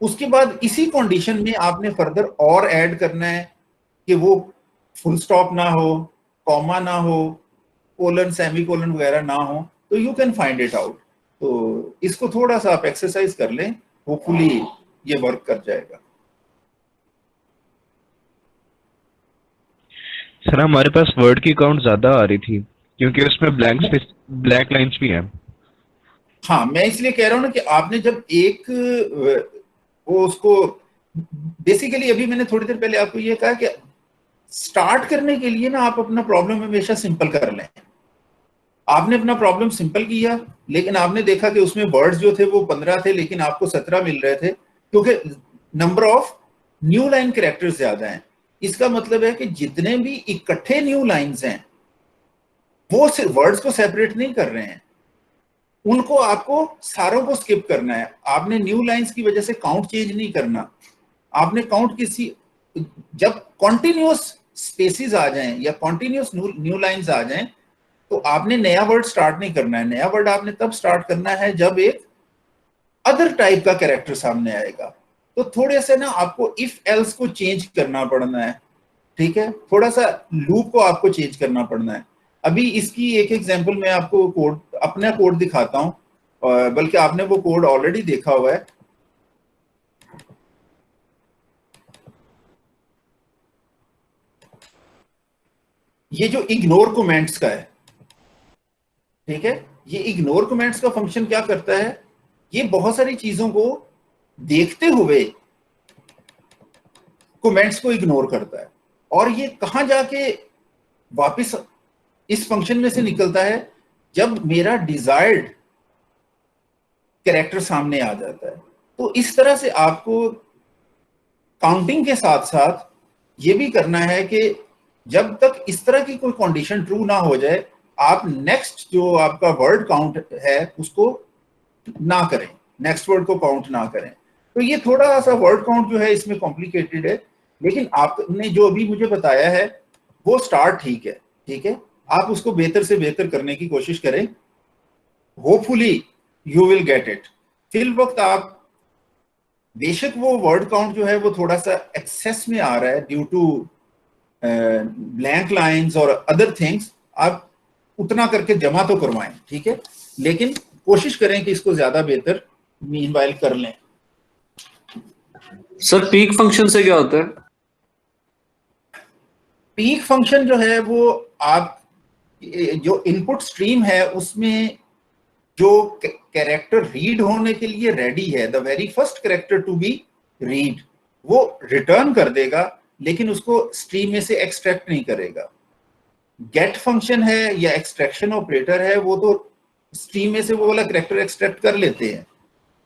उसके बाद इसी कंडीशन में आपने फर्दर और ऐड करना है कि वो फुल स्टॉप ना हो, कॉमा ना हो, कोलन, सेमीकोलन वगैरह ना हो, तो you can find it out. तो इसको थोड़ा सा आप एक्सरसाइज कर लें, होपफुली ये वर्क कर जाएगा। सर हमारे पास वर्ड की काउंट ज्यादा आ रही थी क्योंकि उसमें ब्लैक लाइंस भी हैं। हाँ, मैं इसलिए कह रहा हूँ ना कि आपने जब एक वो उसको बेसिकली, अभी मैंने थोड़ी देर पहले आपको ये कहा कि स्टार्ट करने के लिए ना आप अपना प्रॉब्लम हमेशा सिंपल कर लें। आपने अपना प्रॉब्लम सिंपल किया, लेकिन आपने देखा कि उसमें वर्ड्स जो थे वो 15 थे, लेकिन आपको 17 मिल रहे थे क्योंकि number of new line characters ज्यादा हैं। इसका मतलब है कि जितने भी इकट्ठे न्यू लाइंस हैं वो सिर्फ वर्ड्स को सेपरेट नहीं कर रहे हैं, उनको आपको सारों को स्किप करना है। आपने न्यू लाइंस की वजह से काउंट चेंज नहीं करना। आपने काउंट किसी, जब कॉन्टिन्यूअस स्पेसिस आ जाएं या कॉन्टिन्यूअस न्यू लाइंस आ जाएं, तो आपने नया वर्ड स्टार्ट नहीं करना है। नया वर्ड आपने तब स्टार्ट करना है जब एक अदर टाइप का कैरेक्टर सामने आएगा। तो थोड़े से ना आपको इफ एल्स को चेंज करना पड़ना है, ठीक है, थोड़ा सा लूप को आपको चेंज करना पड़ना है। अभी इसकी एक एग्जांपल मैं आपको कोड, अपना कोड दिखाता हूं, और बल्कि आपने वो कोड ऑलरेडी देखा हुआ है। ये जो इग्नोर कमेंट्स का है, ठीक है, ये इग्नोर कमेंट्स का फंक्शन क्या करता है, ये बहुत सारी चीजों को देखते हुए कमेंट्स को इग्नोर करता है, और ये कहां जाके वापस इस फंक्शन में से निकलता है, जब मेरा डिजायर्ड कैरेक्टर सामने आ जाता है। तो इस तरह से आपको काउंटिंग के साथ साथ ये भी करना है कि जब तक इस तरह की कोई कंडीशन ट्रू ना हो जाए, आप नेक्स्ट जो आपका वर्ड काउंट है उसको ना करें, नेक्स्ट वर्ड को काउंट ना करें। तो ये थोड़ा सा वर्ड काउंट जो है इसमें कॉम्प्लिकेटेड है, लेकिन आपने जो अभी मुझे बताया है वो स्टार्ट ठीक है, ठीक है, आप उसको बेहतर से बेहतर करने की कोशिश करें, hopefully you will get it. फिल वक्त आप बेशक वो वर्ड काउंट जो है वो थोड़ा सा एक्सेस में आ रहा है ड्यू टू ब्लैंक लाइंस और अदर थिंग्स, आप उतना करके जमा तो करवाएं, ठीक है, लेकिन कोशिश करें कि इसको ज्यादा बेहतर मीनवाइल कर लें। सर पीक फंक्शन से क्या होता है? पीक फंक्शन जो है वो आप जो इनपुट स्ट्रीम है उसमें जो कैरेक्टर रीड होने के लिए रेडी है, the very first character to be read, वो रिटर्न कर देगा, लेकिन उसको स्ट्रीम में से एक्सट्रैक्ट नहीं करेगा। गेट फंक्शन है या एक्सट्रैक्शन ऑपरेटर है, वो तो स्ट्रीम में से वो वाला कैरेक्टर एक्सट्रैक्ट कर लेते हैं,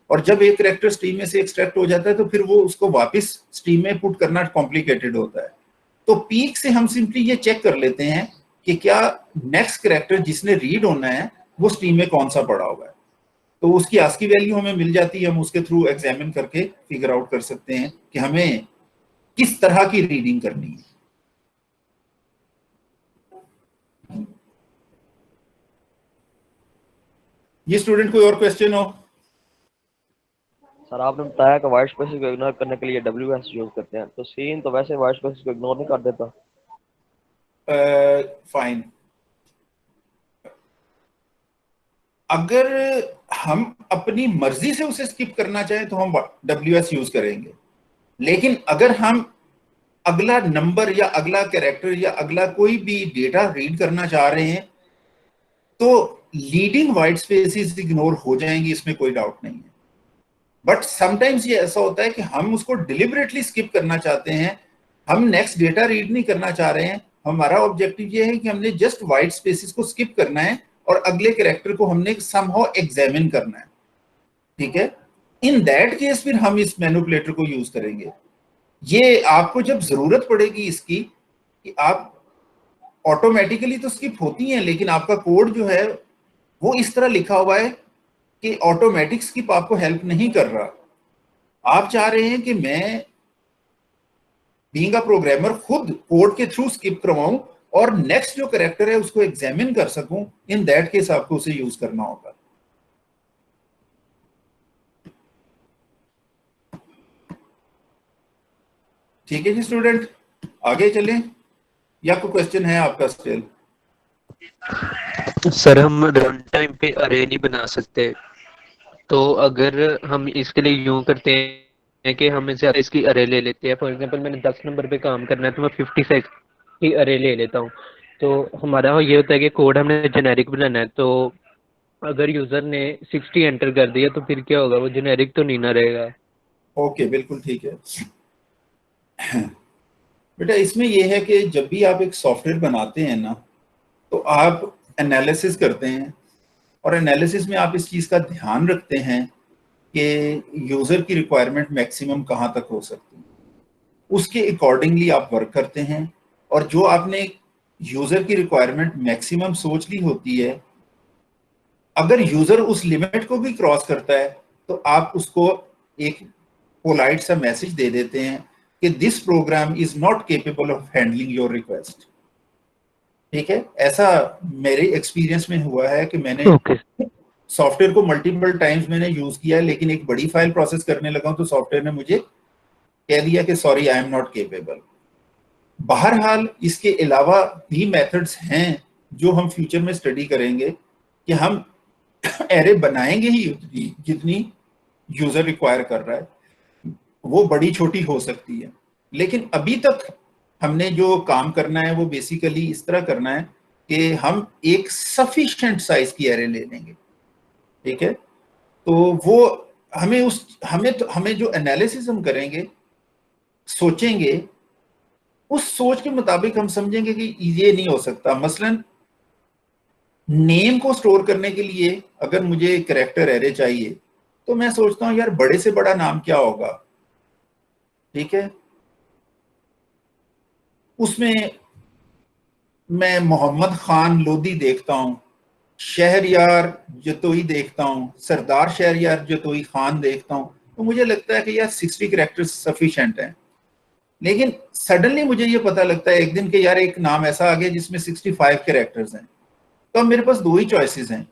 और जब एक कैरेक्टर स्ट्रीम में से एक्सट्रैक्ट हो जाता है तो फिर वो उसको वापस स्ट्रीम में पुट करना कॉम्प्लिकेटेड होता है। तो पीक से हम सिंपली ये चेक कर लेते हैं कि क्या नेक्स्ट कैरेक्टर जिसने रीड होना है वो स्ट्रीम में कौन सा पड़ा हुआ है, तो उसकी आस्की वैल्यू हमें मिल जाती है, हम उसके थ्रू एग्जामिन करके फिगर आउट कर सकते हैं कि हमें किस तरह की रीडिंग करनी है। ये स्टूडेंट कोई और क्वेश्चन हो? सर आपने बताया कि वाइट स्पेसेस को इग्नोर करने के लिए WS यूज करते हैं, तो सीन तो वैसे वाइट स्पेसेस को इग्नोर नहीं कर देता। फाइन, अगर हम अपनी मर्जी से उसे स्किप करना चाहें तो हम WS यूज करेंगे, लेकिन अगर हम अगला नंबर या अगला कैरेक्टर या अगला कोई भी डेटा रीड करना चाह रहे हैं तो लीडिंग वाइट स्पेसेस इग्नोर हो जाएंगी, इसमें कोई डाउट नहीं है। बट समटाइम्स ये ऐसा होता है कि हम उसको डिलिबरेटली स्किप करना चाहते हैं, हम नेक्स्ट डेटा रीड नहीं करना चाह रहे हैं, हमारा ऑब्जेक्टिव ये है कि हमने जस्ट वाइट स्पेसेस को स्किप करना है और अगले कैरेक्टर को हमने समहाउ एग्जामिन करना है, ठीक है। इन दैट केस फिर हम इस मैनिपुलेटर को यूज करेंगे। ये आपको जब जरूरत पड़ेगी इसकी कि आप ऑटोमेटिकली तो स्किप होती हैं, लेकिन आपका कोड जो है वो इस तरह लिखा हुआ है कि ऑटोमेटिक स्किप आपको हेल्प नहीं कर रहा। आप चाह रहे हैं कि मैं बीइंग अ प्रोग्रामर खुद कोड के थ्रू स्किप करवाऊं और नेक्स्ट जो कैरेक्टर है उसको एग्जामिन कर सकूं। इन दैट केस आपको उसे यूज करना होगा। ठीक है जी स्टूडेंट, आगे चलें या कोई क्वेश्चन है आपका स्टिल? सर हम रन टाइम पे अरे नहीं बना सकते, तो अगर हम इसके लिए यूं करते हैं कि हम इसे इसकी अरे ले लेते हैं। फॉर एग्जांपल मैंने 10 नंबर पे काम करना है तो मैं 56 की अरे ले लेता हूँ। तो हमारा ये होता है कि कोड हमने जेनेरिक बनाना है, तो अगर यूजर ने 60 एंटर कर दिया तो फिर क्या होगा, वो जेनेरिक तो नहीं ना रहेगा। ओके, बिल्कुल ठीक है बेटा। इसमें यह है कि जब भी आप एक सॉफ्टवेयर बनाते हैं ना तो आप एनालिसिस करते हैं और एनालिसिस में आप इस चीज़ का ध्यान रखते हैं कि यूज़र की रिक्वायरमेंट मैक्सिमम कहाँ तक हो सकती है, उसके अकॉर्डिंगली आप वर्क करते हैं। और जो आपने यूज़र की रिक्वायरमेंट मैक्सिमम सोच ली होती है, अगर यूज़र उस लिमिट को भी क्रॉस करता है तो आप उसको एक पोलाइट सा मैसेज दे देते हैं कि this program is not capable of handling your request. ठीक है, ऐसा मेरे एक्सपीरियंस में हुआ है कि मैंने सॉफ्टवेयर को मल्टीपल टाइम्स मैंने यूज किया है, लेकिन एक बड़ी फाइल प्रोसेस करने लगा तो सॉफ्टवेयर ने मुझे कह दिया कि sorry I am not capable. बहरहाल इसके अलावा भी मेथड्स हैं जो हम फ्यूचर में स्टडी करेंगे कि हम एरे बनाएंगे ही जितनी यूजर रिक्वायर कर रहा है, वो बड़ी छोटी हो सकती है। लेकिन अभी तक हमने जो काम करना है वो बेसिकली इस तरह करना है कि हम एक सफिशिएंट साइज की एरे ले लेंगे। ठीक है, तो वो हमें जो एनालिसिस हम करेंगे, सोचेंगे, उस सोच के मुताबिक हम समझेंगे कि ये नहीं हो सकता। मसलन नेम को स्टोर करने के लिए अगर मुझे कैरेक्टर एरे चाहिए तो मैं सोचता हूं यार बड़े से बड़ा नाम क्या होगा। ठीक है, उसमें मैं मोहम्मद खान लोधी देखता हूं, शहरयार जतोई देखता हूं, सरदार शहरयार जतोई खान देखता हूं, तो मुझे लगता है कि यार 60 कैरेक्टर्स सफिशिएंट हैं। लेकिन सडनली मुझे ये पता लगता है एक दिन के यार एक नाम ऐसा आ गया जिसमें 65 कैरेक्टर्स हैं, तो अब मेरे पास दो ही चॉइसेस हैं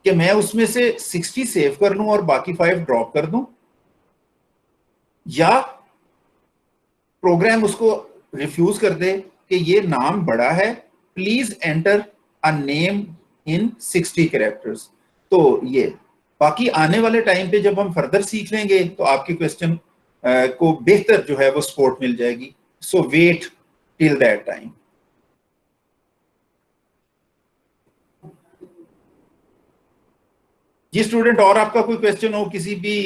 कि मैं उसमें से 60 सेव कर लूं और बाकी 5 ड्रॉप कर दूं, या प्रोग्राम उसको रिफ्यूज कर दे कि ये नाम बड़ा है, please enter a name in 60 characters. तो ये बाकी आने वाले टाइम पे जब हम फर्दर सीख लेंगे तो आपके क्वेश्चन को बेहतर जो है वो सपोर्ट मिल जाएगी। So wait till that time. जी स्टूडेंट, और आपका कोई क्वेश्चन हो किसी भी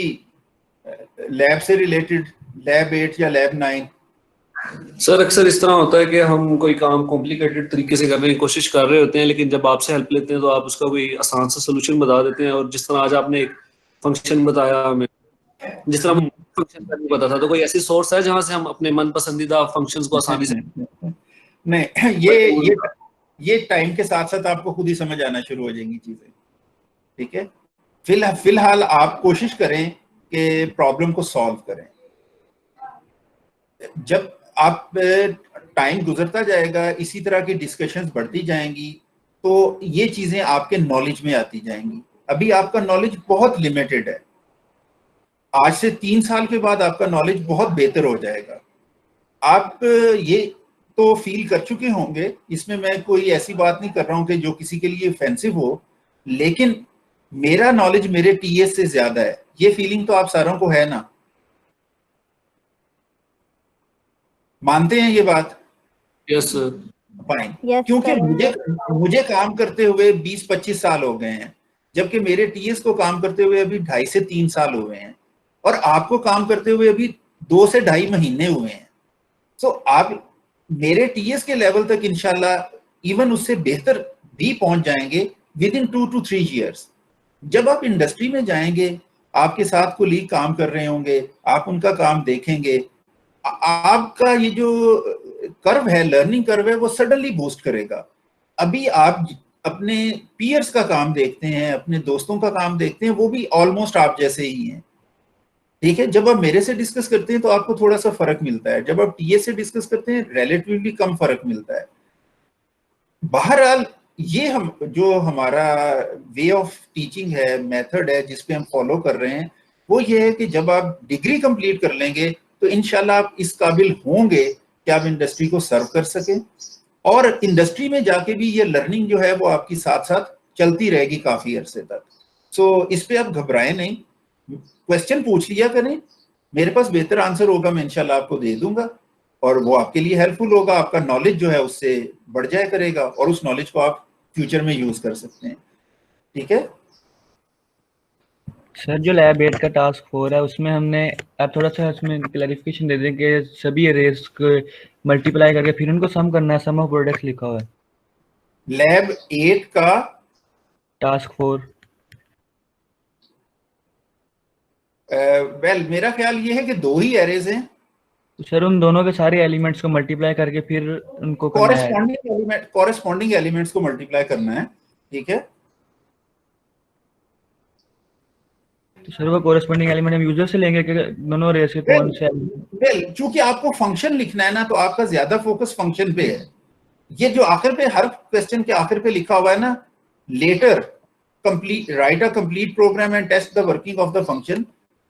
लैब से रिलेटेड, लैब 8 या लैब 9? सर अक्सर इस तरह होता है कि हम कोई काम कॉम्प्लिकेटेड तरीके से करने की कोशिश कर रहे होते हैं, लेकिन जब आपसे हेल्प लेते हैं तो आप उसका कोई आसान सा सोल्यूशन बता देते हैं। और जिस तरह आज आपने एक फंक्शन बताया हमें, जिस तरह फंक्शन का नहीं पता था, तो कोई ऐसी सोर्स है जहां से हम अपने मन पसंदीदा फंक्शंस को आसानी से नहीं, ये टाइम के साथ साथ आपको खुद ही समझ आना शुरू हो जाएंगी चीजें। ठीक है, फिलहाल आप कोशिश करें कि प्रॉब्लम को सॉल्व करें। जब आप टाइम गुजरता जाएगा, इसी तरह की डिस्कशंस बढ़ती जाएंगी, तो ये चीजें आपके नॉलेज में आती जाएंगी। अभी आपका नॉलेज बहुत लिमिटेड है। आज से 3 साल के बाद आपका नॉलेज बहुत बेहतर हो जाएगा। आप ये तो फील कर चुके होंगे, इसमें मैं कोई ऐसी बात नहीं कर रहा हूं कि जो किसी के लिए ऑफेंसिव हो, लेकिन मेरा नॉलेज मेरे टीएस से ज्यादा है, ये फीलिंग तो आप सारों को है ना? मानते हैं ये बात? Yes sir. फाइन। Yes, क्योंकि sir. मुझे काम करते हुए 20-25 साल हो गए हैं, जबकि मेरे टीएस को काम करते हुए अभी 2.5 से 3 साल हुए हैं, और आपको काम करते हुए अभी 2 से 2.5 महीने हुए हैं। सो आप मेरे टीएस के लेवल तक इंशाल्लाह इवन उससे बेहतर भी पहुंच जाएंगे विद इन 2 to 3 years। जब आप इंडस्ट्री में जाएंगे, आपके साथ कोलीग काम कर रहे होंगे, आप उनका काम देखेंगे, आपका ये जो कर्व है, लर्निंग कर्व है, वो सडनली बूस्ट करेगा। अभी आप अपने पीयर्स का काम देखते हैं, अपने दोस्तों का काम देखते हैं, वो भी ऑलमोस्ट आप जैसे ही हैं, ठीक है। जब आप मेरे से डिस्कस करते हैं तो आपको थोड़ा सा फर्क मिलता है, जब आप टीएस से डिस्कस करते हैं रिलेटिवली कम फर्क मिलता है। बहरहाल ये हम जो हमारा वे ऑफ टीचिंग है, मेथड है जिस पे हम फॉलो कर रहे हैं, वो ये है कि जब आप डिग्री कंप्लीट कर लेंगे तो इंशाल्लाह आप इस काबिल होंगे कि आप इंडस्ट्री को सर्व कर सकें, और इंडस्ट्री में जाके भी ये लर्निंग जो है वो आपकी साथ साथ चलती रहेगी काफी अरसे तक। सो इस पे आप घबराएं नहीं, क्वेश्चन पूछ लिया करें, मेरे पास बेहतर आंसर होगा, मैं इंशाल्लाह आपको दे दूंगा, और वो आपके लिए हेल्पफुल होगा, आपका नॉलेज जो है उससे बढ़ जाया करेगा, और उस नॉलेज को आप फ्यूचर में यूज कर सकते हैं, ठीक है। सर जो लैब 8 का टास्क 4 है उसमें हमने, आप थोड़ा सा उसमें क्लैरिफिकेशन दे दें कि सभी एरेज को मल्टीप्लाई करके फिर उनको सम करना है, सम ऑफ प्रोडक्ट्स लिखा हुआ है लैब 8 का टास्क 4। वेल मेरा ख्याल ये है कि 2 ही एरेज हैं, तो सर उन दोनों के सारे एलिमेंट्स को मल्टीप्लाई करके फिर उनको करना है। कॉरेस्पॉन्डिंग एलिमेंट्स को मल्टीप्लाई करना है, ठीक है। तो सर वो कोरेस्पॉन्डिंग एलिमेंट हम यूजर से लेंगे कि दोनों रेस के कौन से? वेल चूंकि आपको फंक्शन लिखना है ना, तो आपका ज्यादा फोकस फंक्शन पे है। ये जो आखिर पे हर क्वेश्चन के आखिर पे लिखा हुआ है ना, later complete write a complete program and test the working of the function,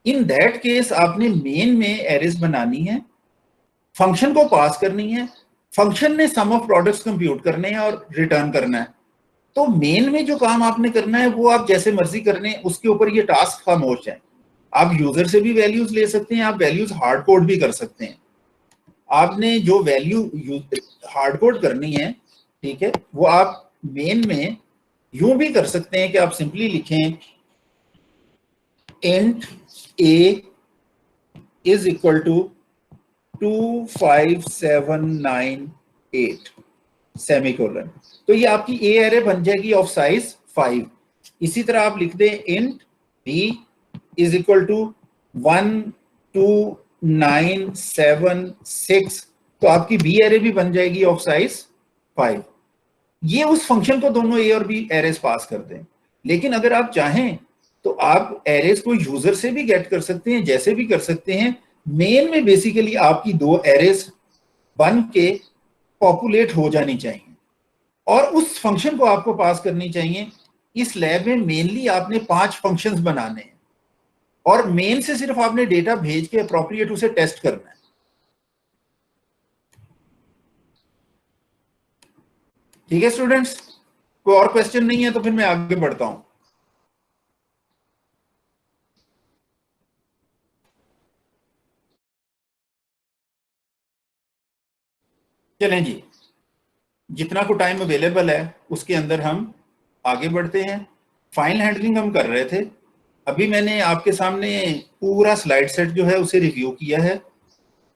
in that case आपने मेन में एरेज बनानी है, फंक्शन को पास करनी है, फंक्शन ने सम ऑफ प्रोडक्ट्स कंप्यूट करने हैं और रिटर्न करना है। तो मेन में जो काम आपने करना है वो आप जैसे मर्जी करने, उसके ऊपर ये टास्क खामोश है। आप यूजर से भी वैल्यूज ले सकते हैं, आप वैल्यूज हार्ड कोड भी कर सकते हैं। आपने जो वैल्यू हार्ड कोड करनी है, ठीक है, वो आप मेन में यूं भी कर सकते हैं कि आप सिंपली लिखें int a is equal to 25798 semicolon, तो ये आपकी ए एरे बन जाएगी ऑफ साइज 5। इसी तरह आप लिख दें int b is equal to 12976, तो आपकी बी एरे भी बन जाएगी ऑफ साइज 5। ये उस फंक्शन को दोनों ए और बी एरेज पास कर दें। लेकिन अगर आप चाहें तो आप एरेज को यूजर से भी गेट कर सकते हैं, जैसे भी कर सकते हैं। मेन में बेसिकली आपकी 2 एरेज बन के पॉपुलेट हो जानी चाहिए और उस फंक्शन को आपको पास करनी चाहिए। इस लैब में मेनली आपने 5 फंक्शंस बनाने हैं और मेन से सिर्फ आपने डेटा भेज के अप्रोप्रिएट उसे टेस्ट करना है। ठीक है स्टूडेंट्स, कोई और क्वेश्चन नहीं है तो फिर मैं आगे बढ़ता हूं। चलें जी, जितना को टाइम अवेलेबल है उसके अंदर हम आगे बढ़ते हैं। फाइल हैंडलिंग हम कर रहे थे। अभी मैंने आपके सामने पूरा स्लाइड सेट जो है उसे रिव्यू किया है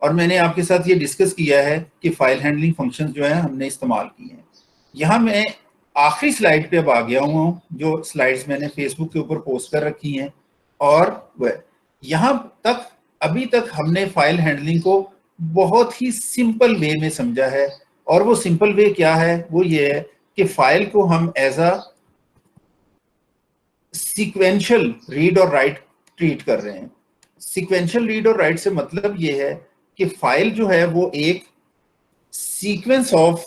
और मैंने आपके साथ ये डिस्कस किया है कि फाइल हैंडलिंग फंक्शंस जो है हमने इस्तेमाल किए हैं। यहाँ मैं आखिरी स्लाइड पे अब आ गया हूँ, जो स्लाइड्स मैंने फेसबुक के ऊपर पोस्ट कर रखी हैं, और वह यहाँ तक अभी तक हमने फाइल हैंडलिंग को बहुत ही सिंपल वे में समझा है। और वो सिंपल वे क्या है? वो ये है कि फाइल को हम एज अ सीक्वेंशियल रीड और राइट ट्रीट कर रहे हैं। सीक्वेंशियल रीड और राइट से मतलब ये है कि फाइल जो है वो एक सीक्वेंस ऑफ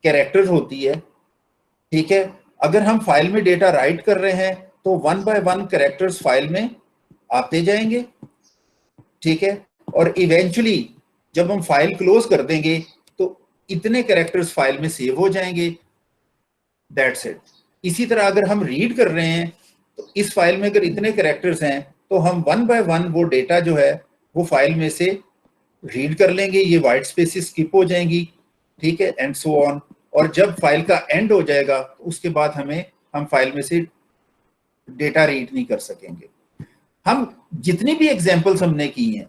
कैरेक्टर्स होती है, ठीक है। अगर हम फाइल में डेटा राइट कर रहे हैं तो 1 बाय 1 कैरेक्टर्स फाइल में आते जाएंगे, ठीक है, और इवेंचुअली जब हम फाइल क्लोज कर देंगे तो इतने कैरेक्टर्स फाइल में सेव हो जाएंगे, दैट्स इट। इसी तरह अगर हम रीड कर रहे हैं तो इस फाइल में अगर इतने कैरेक्टर्स हैं तो हम 1 बाय 1 वो डेटा जो है वो फाइल में से रीड कर लेंगे, ये वाइट स्पेसेस स्किप हो जाएंगी, ठीक है, एंड सो ऑन। और जब फाइल का एंड हो जाएगा तो उसके बाद हम फाइल में से डेटा रीड नहीं कर सकेंगे। हम जितनी भी एग्जांपल्स हमने की हैं,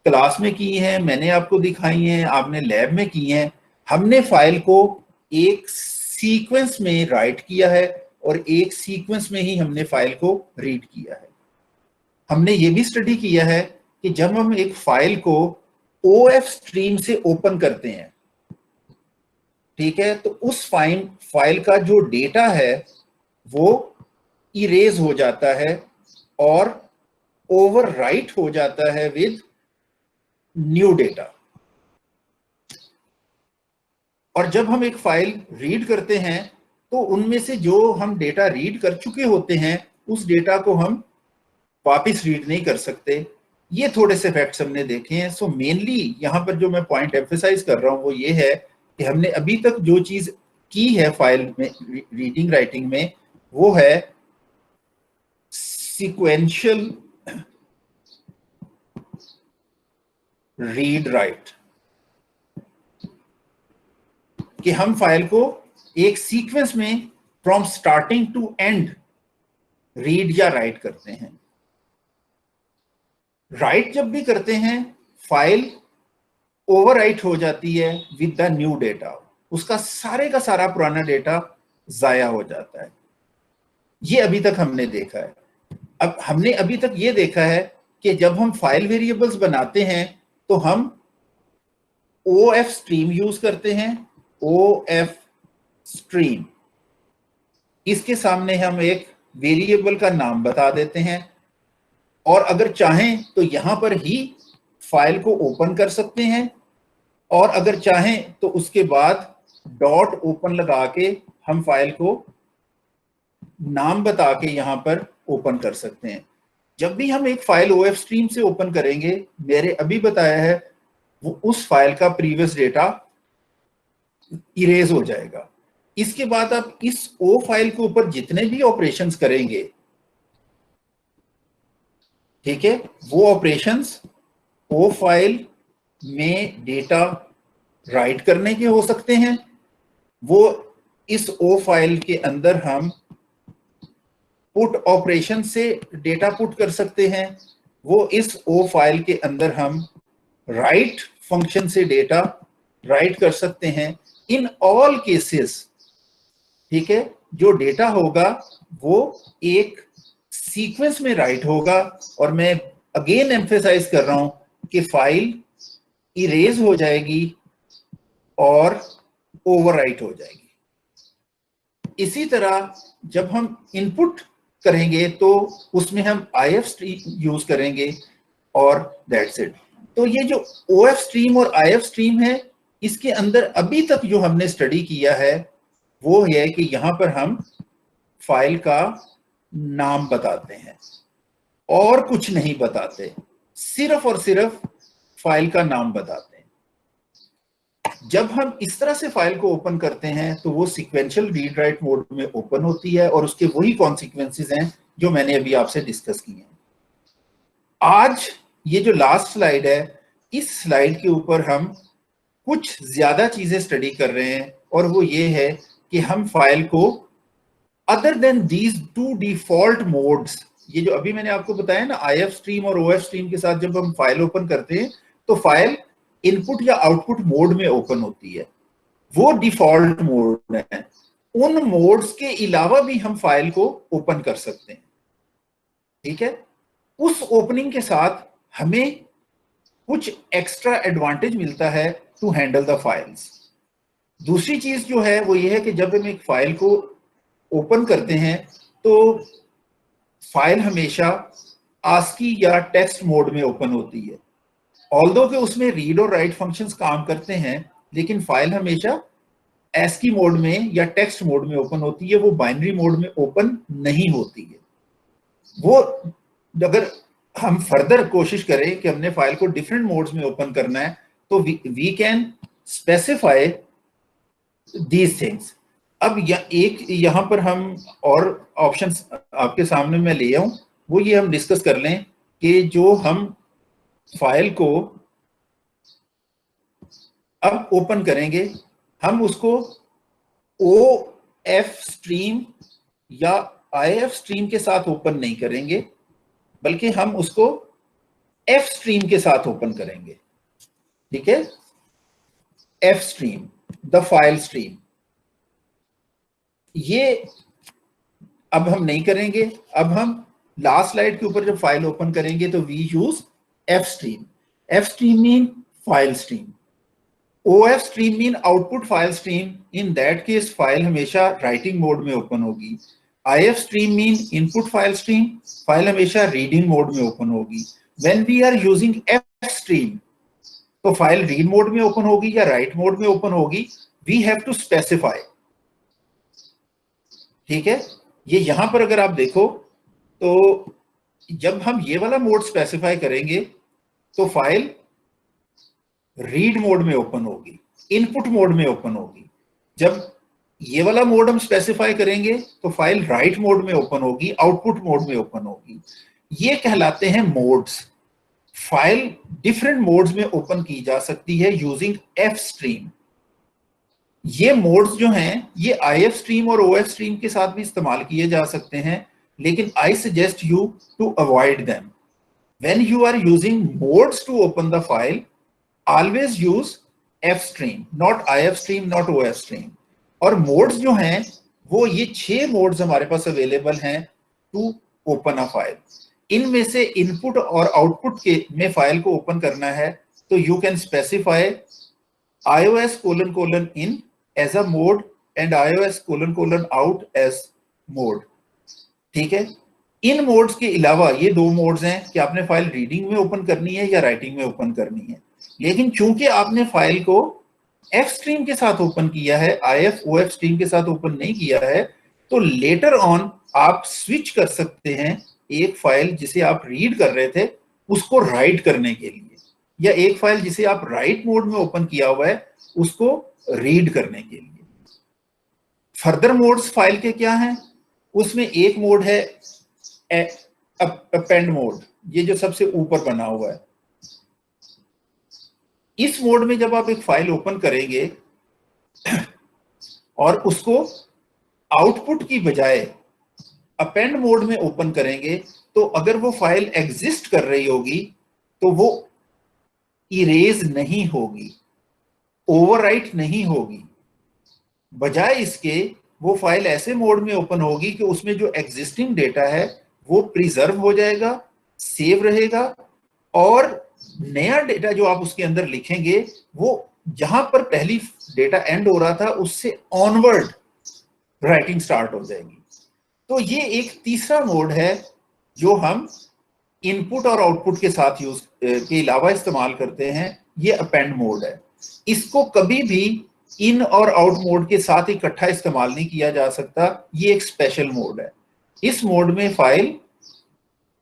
क्लास में की हैं, मैंने आपको दिखाई हैं, आपने लैब में की हैं, हमने फाइल को एक सीक्वेंस में राइट किया है और एक सीक्वेंस में ही हमने फाइल को रीड किया है। हमने ये भी स्टडी किया है कि जब हम एक फाइल को OF स्ट्रीम से ओपन करते हैं, ठीक है, तो उस फाइल का जो डेटा है वो इरेज हो जाता है और ओवरराइट हो जाता है विद न्यू डेटा। और जब हम एक फाइल रीड करते हैं तो उनमें से जो हम डेटा रीड कर चुके होते हैं उस डेटा को हम वापस रीड नहीं कर सकते। ये थोड़े से फैक्ट्स हमने देखे हैं। सो मेनली यहाँ पर जो मैं पॉइंट एम्फेसाइज कर रहा हूँ वो ये है कि हमने अभी तक जो चीज की है फाइल में रीडिंग राइटिंग में वो है सीक्वेंशियल रीड राइट, कि हम फाइल को एक सीक्वेंस में from starting to end read या राइट करते हैं। राइट जब भी करते हैं फाइल ओवरराइट हो जाती है विद द न्यू डेटा, उसका सारे का सारा पुराना डेटा जाया हो जाता है। ये अभी तक हमने देखा है। अब हमने अभी तक ये देखा है कि जब हम फाइल वेरिएबल्स बनाते हैं तो हम OF स्ट्रीम यूज करते हैं, OF स्ट्रीम। इसके सामने हम एक वेरिएबल का नाम बता देते हैं और अगर चाहें तो यहां पर ही फाइल को ओपन कर सकते हैं और अगर चाहें तो उसके बाद डॉट ओपन लगा के हम फाइल को नाम बता के यहां पर ओपन कर सकते हैं। जब भी हम एक फाइल OF स्ट्रीम से ओपन करेंगे, मेरे अभी बताया है, वो उस फाइल का प्रीवियस डेटा इरेज हो जाएगा। इसके बाद आप इस O फाइल के ऊपर जितने भी ऑपरेशंस करेंगे, ठीक है, वो ऑपरेशंस O फाइल में डेटा राइट करने के हो सकते हैं, वो इस O फाइल के अंदर हम पुट ऑपरेशन से डेटा पुट कर सकते हैं, वो इस O फाइल के अंदर हम राइट फंक्शन से डेटा राइट कर सकते हैं। इन ऑल केसेस, ठीक है, जो डेटा होगा वो एक सीक्वेंस में राइट होगा और मैं अगेन एम्फेसाइज कर रहा हूं कि फाइल इरेज हो जाएगी और ओवरराइट हो जाएगी। इसी तरह जब हम इनपुट करेंगे तो उसमें हम IF स्ट्रीम यूज करेंगे और दैट्स इट। तो ये जो OF स्ट्रीम और IF स्ट्रीम है, इसके अंदर अभी तक जो हमने स्टडी किया है वो है कि यहां पर हम फाइल का नाम बताते हैं और कुछ नहीं बताते, सिर्फ और सिर्फ फाइल का नाम बताते हैं। जब हम इस तरह से फाइल को ओपन करते हैं तो वो सीक्वेंशियल रीड राइट मोड में ओपन होती है और उसके वही कॉन्सिक्वेंसेस हैं जो मैंने अभी आपसे डिस्कस किए हैं। आज ये जो लास्ट स्लाइड है, इस स्लाइड के ऊपर हम कुछ ज्यादा चीजें स्टडी कर रहे हैं और वो ये है कि हम फाइल को other than these two default modes, ये जो अभी मैंने आपको बताया ना IF स्ट्रीम और OF स्ट्रीम के साथ जब हम फाइल ओपन करते हैं तो फाइल इनपुट या आउटपुट मोड में ओपन होती है, वो डिफॉल्ट मोड है। उन मोड्स के अलावा भी हम फाइल को ओपन कर सकते हैं, ठीक है। उस ओपनिंग के साथ हमें कुछ एक्स्ट्रा एडवांटेज मिलता है टू हैंडल द फाइल्स। दूसरी चीज जो है वो ये है कि जब हम एक फाइल को ओपन करते हैं तो फाइल हमेशा ASCII या टेक्स्ट मोड में ओपन होती है। ऑल्दो कि उसमें रीड और राइट फंक्शंस काम करते हैं, लेकिन फाइल हमेशा ASCII मोड में या टेक्स्ट मोड में ओपन होती है, वो बाइनरी मोड में ओपन नहीं होती है। वो अगर हम फर्दर कोशिश करें कि हमने फाइल को डिफरेंट मोड्स में ओपन करना है, तो we can specify these things. अब यहां पर हम और ऑप्शंस आपके सामने मैं ले आऊं, वो ये हम डिस्कस कर लें कि जो हम फाइल को अब ओपन करेंगे, हम उसको OF स्ट्रीम या IF स्ट्रीम के साथ ओपन नहीं करेंगे, बल्कि हम उसको F स्ट्रीम के साथ ओपन करेंगे। ठीक है, F stream, the file stream. ये अब हम नहीं करेंगे। अब हम लास्ट स्लाइड के ऊपर जब फाइल ओपन करेंगे तो we use F stream. F stream mean file stream, OF stream mean output file stream. In that case file हमेशा राइटिंग मोड में ओपन होगी। IF stream mean input file stream, file हमेशा reading mode में open होगी। When we are using F stream, तो file read mode में open होगी या राइट मोड में ओपन होगी, वी हैव टू स्पेसिफाई। ठीक है, ये यहां पर अगर आप देखो तो जब हम ये वाला मोड स्पेसिफाई करेंगे तो फाइल रीड मोड में ओपन होगी, इनपुट मोड में ओपन होगी। जब ये वाला मोड हम स्पेसिफाई करेंगे तो फाइल राइट मोड में ओपन होगी, आउटपुट मोड में ओपन होगी। ये कहलाते हैं मोड्स। फाइल डिफरेंट मोड्स में ओपन की जा सकती है यूजिंग F स्ट्रीम। ये मोड्स जो हैं ये IF स्ट्रीम और OF स्ट्रीम के साथ भी इस्तेमाल किए जा सकते हैं, लेकिन I suggest you to avoid them. When you are using modes to open the file, always use F stream, not IF stream, not OF stream. और मोड्स जो हैं वो ये 6 मोड्स हमारे पास अवेलेबल हैं टू ओपन अ फाइल। इनमें से input और आउटपुट के में फाइल को ओपन करना है तो you can specify iOS : in as a mode and iOS : out as mode। ठीक है, इन मोड्स के अलावा ये 2 मोड्स हैं कि आपने फाइल रीडिंग में ओपन करनी है या राइटिंग में ओपन करनी है। लेकिन चूंकि आपने फाइल को F स्ट्रीम के साथ ओपन किया है, IF OF स्ट्रीम के साथ ओपन नहीं किया है, तो लेटर ऑन आप स्विच कर सकते हैं एक फाइल जिसे आप रीड कर रहे थे उसको राइट करने के लिए, या एक फाइल जिसे आप राइट मोड में ओपन किया हुआ है उसको रीड करने के लिए। फर्दर मोड्स फाइल के क्या हैं? उसमें एक मोड है अपेंड मोड, ये जो सबसे ऊपर बना हुआ है। इस मोड में जब आप एक फाइल ओपन करेंगे और उसको आउटपुट की बजाय अपेंड मोड में ओपन करेंगे, तो अगर वो फाइल एग्जिस्ट कर रही होगी तो वो इरेज नहीं होगी, ओवरराइट नहीं होगी। बजाय इसके वो फाइल ऐसे मोड में ओपन होगी कि उसमें जो एग्जिस्टिंग डेटा है वो प्रिजर्व हो जाएगा, सेव रहेगा, और नया डेटा जो आप उसके अंदर लिखेंगे वो जहां पर पहली डेटा एंड हो रहा था उससे ऑनवर्ड राइटिंग स्टार्ट हो जाएगी। तो ये एक तीसरा मोड है जो हम इनपुट और आउटपुट के साथ यूज के अलावा इस्तेमाल करते हैं, ये अपेंड मोड है। इसको कभी भी इन और आउट मोड के साथ इकट्ठा इस्तेमाल नहीं किया जा सकता, ये एक स्पेशल मोड है। इस मोड में फाइल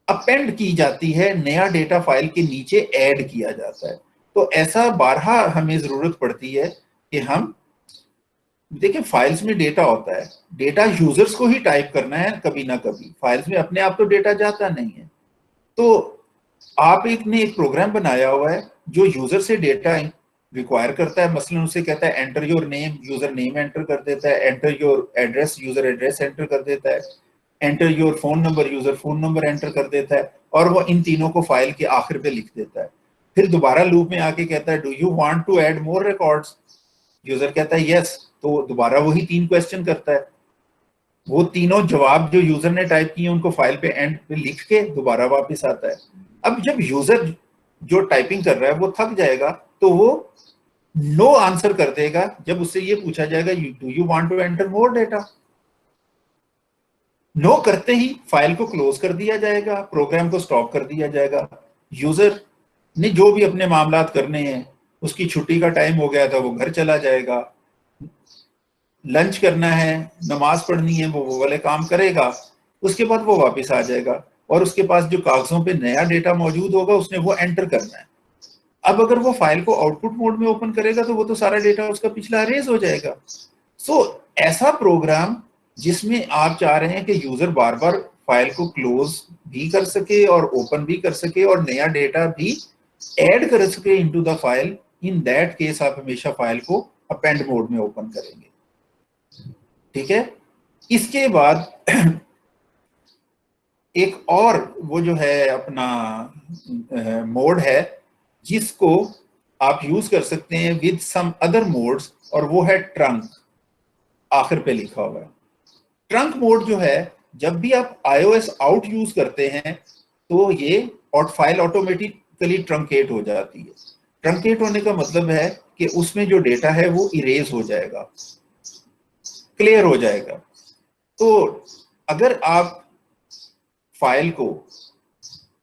अपेंड की जाती है, नया डेटा फाइल के नीचे ऐड किया जाता है। तो ऐसा बारहा हमें जरूरत पड़ती है कि हम देखिए फाइल्स में डेटा होता है, डेटा यूजर्स को ही टाइप करना है कभी ना कभी, फाइल्स में अपने आप तो डेटा जाता नहीं है। तो आप ने एक प्रोग्राम बनाया हुआ है जो यूजर से डेटा रिक्वायर करता है, मसलन उसे कहता है enter your name, user name enter कर देता है, enter your address, user address enter कर देता है, enter your phone number, user phone number enter कर देता है, और वो इन तीनों को फाइल के आखिर पे लिख देता है। फिर दोबारा लूप में आके कहता है do you want to add more records, user कहता है यस, तो दोबारा वही 3 क्वेश्चन करता है। वो तीनों जवाब जो यूजर ने टाइप किए उनको फाइल पे एंड पे लिख के दोबारा वापस आता है। अब जब यूजर जो टाइपिंग कर रहा है वो थक जाएगा तो वो नो आंसर कर देगा जब उससे ये पूछा जाएगा do you want to enter more data. No करते ही फाइल को क्लोज कर दिया जाएगा, प्रोग्राम को स्टॉप कर दिया जाएगा। यूजर ने जो भी अपने मामलात करने हैं, उसकी छुट्टी का टाइम हो गया था, वो घर चला जाएगा। लंच करना है, नमाज पढ़नी है, वो वाले काम करेगा, उसके बाद वो वापस आ जाएगा और उसके पास जो कागजों पे नया डेटा मौजूद होगा उसने वो एंटर करना है। अब अगर वो फाइल को आउटपुट मोड में ओपन करेगा तो वो तो सारा डेटा उसका पिछला अरेज हो जाएगा। सो ऐसा प्रोग्राम जिसमें आप चाह रहे हैं कि यूजर बार बार फाइल को क्लोज भी कर सके और ओपन भी कर सके और नया डेटा भी ऐड कर सके into the file, in that case आप हमेशा फाइल को अपेंड मोड में ओपन करेंगे। ठीक है, इसके बाद एक और वो जो है अपना मोड है जिसको आप यूज कर सकते हैं विद सम अदर मोड्स, और वो है ट्रंक। आखिर पे लिखा हुआ है ट्रंक मोड जो है, जब भी आप iOS आउट यूज करते हैं तो ये फाइल ऑटोमेटिकली ट्रंकेट हो जाती है। ट्रंकेट होने का मतलब है कि उसमें जो डेटा है वो इरेज हो जाएगा, क्लियर हो जाएगा। तो अगर आप फाइल को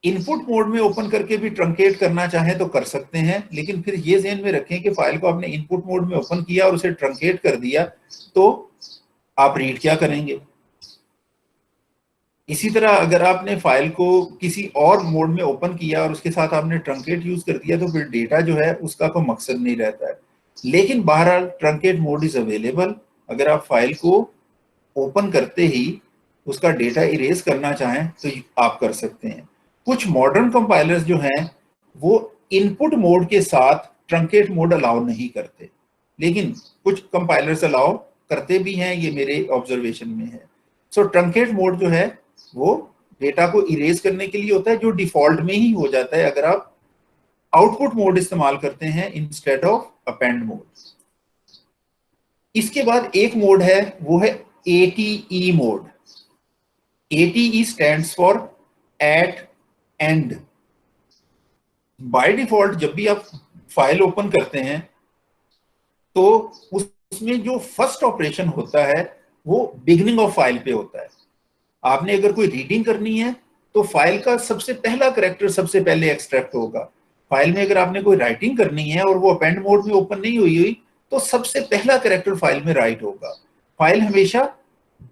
इनपुट मोड में ओपन करके भी ट्रंकेट करना चाहें तो कर सकते हैं, लेकिन फिर ये ध्यान में रखें कि फाइल को आपने इनपुट मोड में ओपन किया और उसे ट्रंकेट कर दिया तो आप रीड क्या करेंगे। इसी तरह अगर आपने फाइल को किसी और मोड में ओपन किया और उसके साथ आपने ट्रंकेट यूज कर दिया तो फिर डेटा जो है उसका कोई मकसद नहीं रहता है। लेकिन बहरहाल ट्रंकेट मोड इज अवेलेबल। अगर आप फाइल को ओपन करते ही उसका डेटा इरेज करना चाहें तो आप कर सकते हैं। कुछ मॉडर्न कंपाइलर्स जो हैं वो इनपुट मोड के साथ ट्रंकेट मोड अलाउ नहीं करते, लेकिन कुछ कंपाइलर्स अलाउ करते भी हैं, ये मेरे ऑब्जर्वेशन में है। सो ट्रंकेट मोड जो है वो डेटा को इरेज करने के लिए होता है, जो डिफॉल्ट में ही हो जाता है अगर आप आउटपुट मोड इस्तेमाल करते हैं इंस्टेड ऑफ अपेंड मोड। इसके बाद एक मोड है वो है ATE mode. ATE stands for at end. By default जब भी आप फाइल ओपन करते हैं तो उसमें जो फर्स्ट ऑपरेशन होता है वो बिगिनिंग ऑफ फाइल पे होता है। आपने अगर कोई रीडिंग करनी है तो फाइल का सबसे पहला कैरेक्टर सबसे पहले एक्सट्रैक्ट होगा। फाइल में अगर आपने कोई राइटिंग करनी है और वो अपेंड मोड में ओपन नहीं हुई तो सबसे पहला कैरेक्टर फाइल में राइट होगा। फाइल हमेशा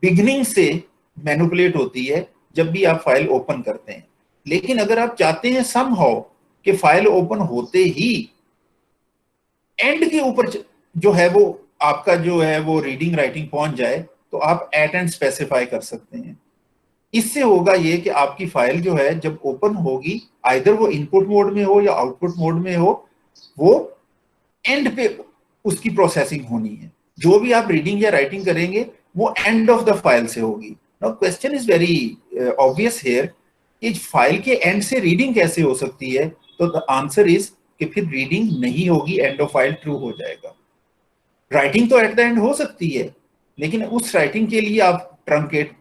बिगिनिंग से मैनिपुलेट होती है जब भी आप फाइल ओपन करते हैं। लेकिन अगर आप चाहते हैं समहाउ कि फाइल ओपन होते ही एंड के ऊपर जो है वो आपका जो है वो रीडिंग राइटिंग पहुंच जाए तो आप एट एंड स्पेसिफाई कर सकते हैं। इससे होगा ये कि आपकी फाइल जो है जब ओपन होगी, आइदर वो इनपुट मोड में हो या आउटपुट मोड में हो, वो एंड पे उसकी प्रोसेसिंग होनी है। जो भी आप रीडिंग या राइटिंग करेंगे वो एंड ऑफ द फाइल से होगी। Now question is very obvious here कि फाइल के एंड से रीडिंग कैसे हो सकती है, तो द आंसर इज कि फिर रीडिंग नहीं होगी, एंड ऑफ फाइल ट्रू हो जाएगा। राइटिंग तो एट द एंड हो सकती है, लेकिन उस राइटिंग के लिए आप ट्रंकेट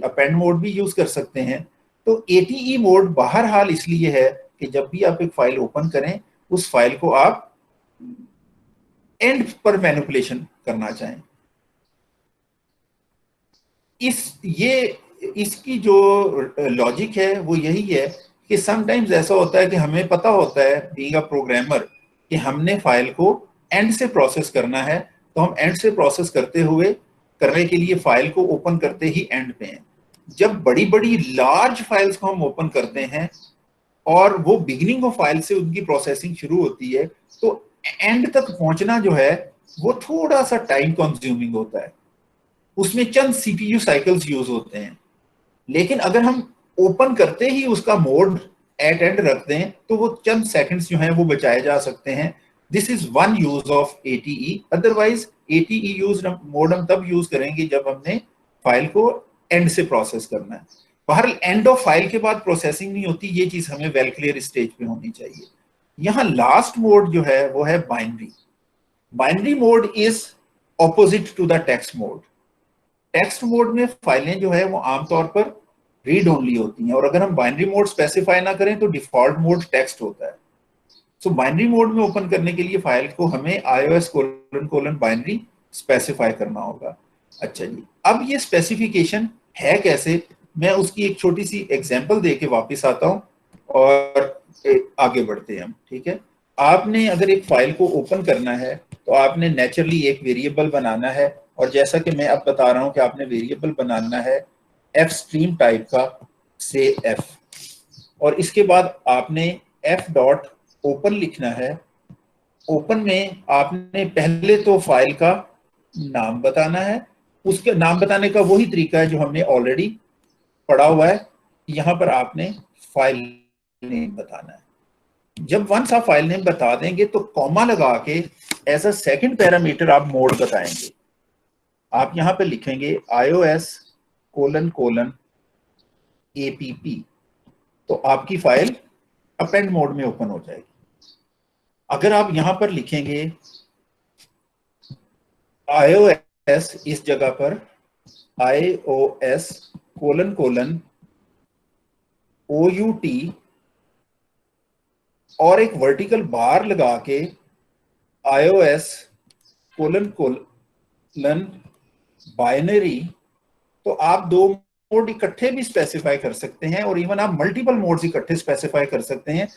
अपेंड मोड भी यूज कर सकते हैं। तो ATE मोड बहरहाल इसलिए है कि जब भी आप एक फाइल ओपन करें उस फाइल को आप एंड पर मैनिपुलेशन करना चाहें। इसकी जो लॉजिक है वो यही है कि समटाइम्स ऐसा होता है कि हमें पता होता है बीइंग अ प्रोग्रामर कि हमने फाइल को एंड से प्रोसेस करना है, तो हम एंड से प्रोसेस करने के लिए फाइल को ओपन करते ही एंड पे हैं। जब बड़ी बड़ी लार्ज फाइल्स को हम ओपन करते हैं और वो बिगिनिंग ऑफ फाइल से उनकी प्रोसेसिंग शुरू होती है तो एंड तक पहुंचना जो है वो थोड़ा सा टाइम कंज्यूमिंग होता है, उसमें चंद CPU साइकिल्स यूज होते हैं। लेकिन अगर हम ओपन करते ही उसका मोड एट एंड रखते हैं तो वो चंद सेकंड्स जो हैं वो बचाए जा सकते हैं। This is one use of ATE। Otherwise ATE use mode हम तब यूज करेंगे जब हमने फाइल को एंड से प्रोसेस करना है। बहरहाल एंड ऑफ फाइल के बाद प्रोसेसिंग नहीं होती, ये चीज हमें वेल क्लियर स्टेज पे होनी चाहिए। यहाँ लास्ट मोड जो है वो है binary. Binary mode is opposite to the text mode. Text mode में फाइलें जो है वो आमतौर पर रीड ओनली होती हैं, और अगर हम बाइनरी मोड स्पेसिफाई ना करें तो डिफॉल्ट मोड टेक्स्ट होता है। सो बाइनरी मोड में ओपन करने के लिए फाइल को हमें ios::binary स्पेसिफाई करना होगा। अच्छा जी, अब ये स्पेसिफिकेशन है कैसे, मैं उसकी एक छोटी सी एग्जांपल दे के वापस आता हूँ और आगे बढ़ते हैं हम। ठीक है, आपने अगर एक फाइल को ओपन करना है तो आपने नेचुरली एक वेरिएबल बनाना है और जैसा कि मैं अब बता रहा हूं कि आपने वेरिएबल बनाना है एफ स्ट्रीम टाइप का से एफ, और इसके बाद आपने एफ डॉट ओपन लिखना है। ओपन में आपने पहले तो फाइल का नाम बताना है, उसके नाम बताने का वही तरीका है जो हमने ऑलरेडी पढ़ा हुआ है। यहां पर आपने फाइल नेम बताना है। जब वंस आप फाइल नेम बता देंगे तो कॉमा लगा के एज अ सेकंड पैरामीटर आप मोड बताएंगे। आप यहां पे लिखेंगे iOS : APP, तो आपकी फाइल अपेंड मोड में ओपन हो जाएगी। अगर आप यहां पर लिखेंगे iOS इस जगह पर iOS : OUT और एक वर्टिकल बार लगा के iOS : बाइनरी, तो आप दो मोड इकट्ठे भी स्पेसिफाई कर सकते हैं और इवन आप मल्टीपल मोड्स इकट्ठे स्पेसिफाई कर सकते हैं।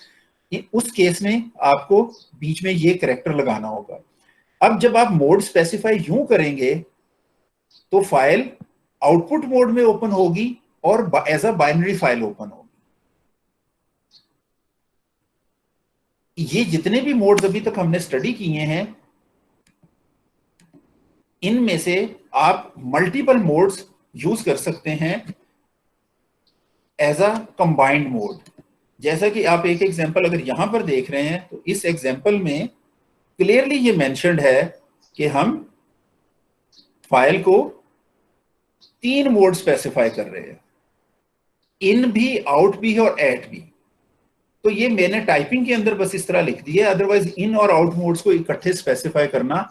उस केस में आपको बीच में ये कैरेक्टर लगाना होगा। अब जब आप मोड स्पेसिफाई यूं करेंगे तो फाइल आउटपुट मोड में ओपन होगी और as a binary file open होगी। ये जितने भी मोड्स अभी तक हमने स्टडी किए हैं, इनमें से आप मल्टीपल मोड्स यूज कर सकते हैं एज अ कंबाइंड मोड। जैसा कि आप एक एग्जांपल अगर यहां पर देख रहे हैं तो इस एग्जांपल में क्लियरली ये मेंशन्ड है कि हम फाइल को 3 मोड स्पेसिफाई कर रहे हैं, इन भी, आउट भी है और एट भी। तो ये मैंने टाइपिंग के अंदर बस इस तरह लिख दिया, अदरवाइज इन और आउट मोड्स को इकट्ठे स्पेसिफाई करना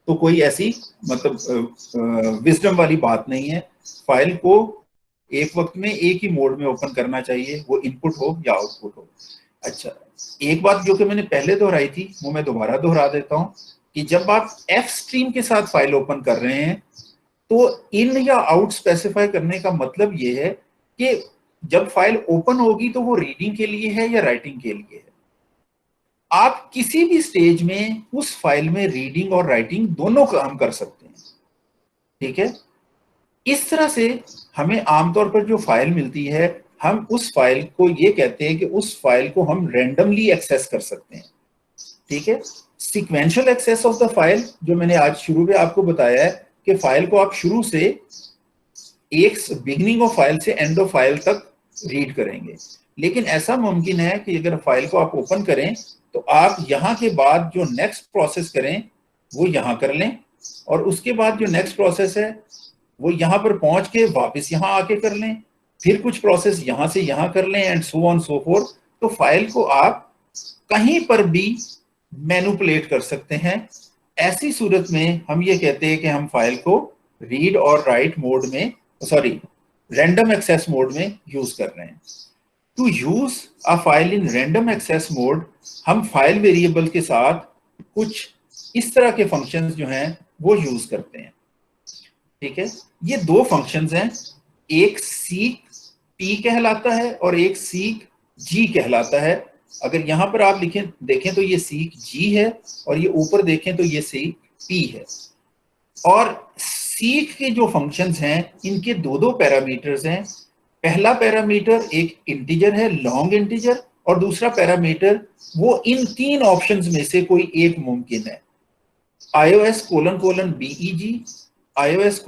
तो कोई ऐसी मतलब विजडम वाली बात नहीं है। फाइल को एक वक्त में एक ही मोड में ओपन करना चाहिए, वो इनपुट हो या आउटपुट हो। अच्छा, एक बात जो कि मैंने पहले दोहराई थी वो मैं दोबारा दोहरा देता हूं कि जब आप एफ स्ट्रीम के साथ फाइल ओपन कर रहे हैं तो इन या आउट स्पेसिफाई करने का मतलब ये है कि जब फाइल ओपन होगी तो वो रीडिंग के लिए है या राइटिंग के लिए है। आप किसी भी स्टेज में उस फाइल में रीडिंग और राइटिंग दोनों काम कर सकते हैं, ठीक है। इस तरह से हमें आमतौर पर जो फाइल मिलती है, हम उस फाइल को ये कहते हैं कि उस फाइल को हम रैंडमली एक्सेस कर सकते हैं, ठीक है। Sequential access of the file, जो मैंने आज शुरू में आपको बताया है कि फाइल को आप शुरू से एक बिगिनिंग ऑफ फाइल से एंड ऑफ फाइल तक रीड करेंगे, लेकिन ऐसा मुमकिन है कि अगर फाइल को आप ओपन करें तो आप यहां के बाद जो नेक्स्ट प्रोसेस करें वो यहां कर लें, और उसके बाद जो नेक्स्ट प्रोसेस है वो यहां पर पहुंच के वापस यहां आके कर लें, फिर कुछ प्रोसेस यहां से यहां कर लें, and so on so fourth. तो फाइल को आप कहीं पर भी मैनिपुलेट कर सकते हैं। ऐसी सूरत में हम ये कहते हैं कि हम फाइल को रीड और राइट मोड में, रैंडम एक्सेस मोड में यूज कर रहे हैं। To use a file in random access mode, हम फाइल वेरिएबल के साथ कुछ इस तरह के फंक्शंस जो हैं वो यूज करते हैं, ठीक है। ये 2 फंक्शंस हैं, एक सीक पी कहलाता है और एक सीक जी कहलाता है। अगर यहां पर आप देखें तो ये सीक जी है और ये ऊपर देखें तो ये सीक पी है। और सीक के जो फंक्शंस हैं इनके 2 पैरामीटर्स हैं। पहला पैरामीटर एक इंटीजर है, लॉन्ग इंटीजर, और दूसरा पैरामीटर वो इन 3 ऑप्शंस में से कोई एक मुमकिन है। iOS : BEG, iOS :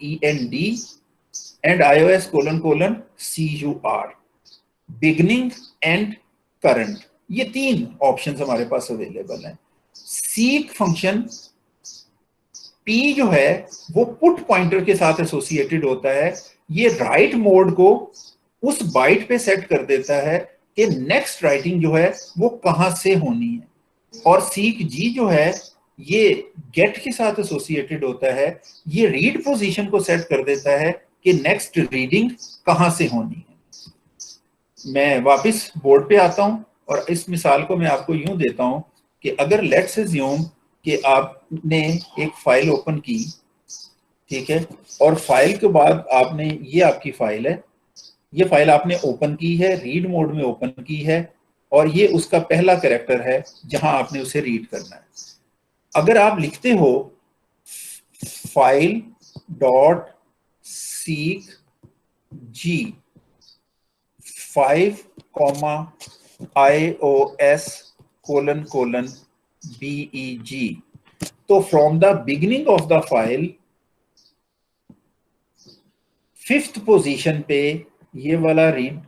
END and iOS : CUR, beginning and current. ये 3 ऑप्शंस हमारे पास अवेलेबल हैं। सीक फंक्शन P जो है वो पुट पॉइंटर के साथ एसोसिएटेड होता है। ये राइट मोड को उस बाइट पे सेट कर देता है कि नेक्स्ट राइटिंग जो है वो कहां से होनी है, और सीक जी जो है ये गेट के साथ एसोसिएटेड होता है। ये रीड पोजीशन को सेट कर देता है कि नेक्स्ट रीडिंग कहां से होनी है। मैं वापस बोर्ड पे आता हूं और इस मिसाल को मैं आपको यूं देता हूं कि अगर लेट्स अज्यूम कि आपने एक फाइल ओपन की, ठीक है, और फाइल के बाद आपने, ये आपकी फाइल है, ये फाइल आपने ओपन की है, रीड मोड में ओपन की है, और ये उसका पहला कैरेक्टर है जहां आपने उसे रीड करना है। अगर आप लिखते हो फाइल डॉट सीक जी 5 iOS : BEG। तो from the beginning of the file 5th position पे ये वाला रीड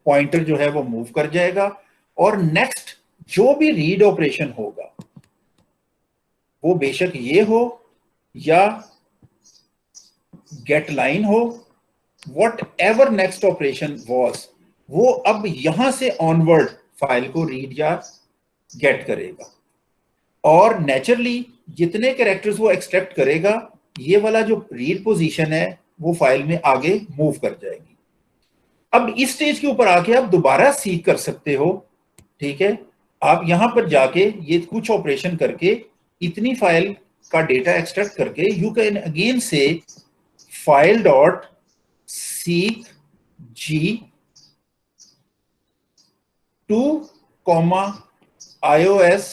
पॉइंटर जो है वो मूव कर जाएगा, और नेक्स्ट जो भी रीड ऑपरेशन होगा वो बेशक ये हो या गेट लाइन हो, what ever next operation was, वो अब यहां से ऑनवर्ड फाइल को रीड या गेट करेगा। और नेचुरली जितने कैरेक्टर्स वो एक्सट्रैक्ट करेगा, ये वाला जो रीड पोजीशन है वो फाइल में आगे मूव कर जाएगी। अब इस स्टेज के ऊपर आके आप दोबारा सीख कर सकते हो, ठीक है। आप यहां पर जाके ये कुछ ऑपरेशन करके इतनी फाइल का डेटा एक्सट्रैक्ट करके यू कैन अगेन से फाइल डॉट सीक जी 2 iOS :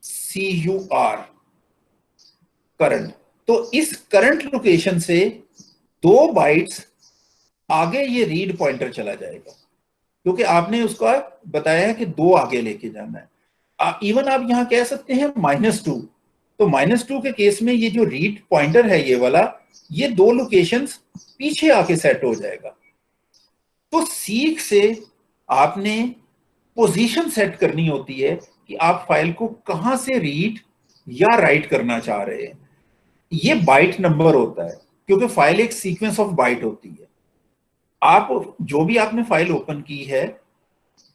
CUR करंट। तो इस करंट लोकेशन से 2 बाइट्स आगे ये रीड पॉइंटर चला जाएगा, क्योंकि आपने उसका बताया है कि 2 आगे लेके जाना है। इवन आप यहां कह सकते हैं -2। तो -2 के केस में ये जो रीड पॉइंटर है ये वाला, ये 2 लोकेशंस पीछे आके सेट हो जाएगा। तो सीक से आपने पोजीशन सेट करनी होती है कि आप फाइल को कहां से रीड या राइट करना चाह रहे हैं। ये बाइट नंबर होता है, क्योंकि फाइल एक सीक्वेंस ऑफ बाइट होती है। आप जो भी आपने फाइल ओपन की है,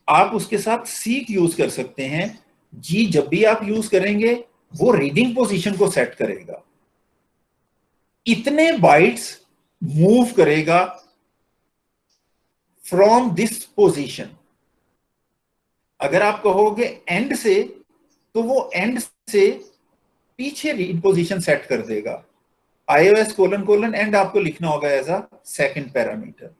आप उसके साथ सीक यूज कर सकते हैं। जी जब भी आप यूज करेंगे वो रीडिंग पोजीशन को सेट करेगा, इतने बाइट्स मूव करेगा फ्रॉम दिस पोजीशन। अगर आप कहोगे एंड से, तो वो एंड से पीछे रीड पोजीशन सेट कर देगा। iOS : एंड आपको लिखना होगा एज अ सेकंड पैरामीटर।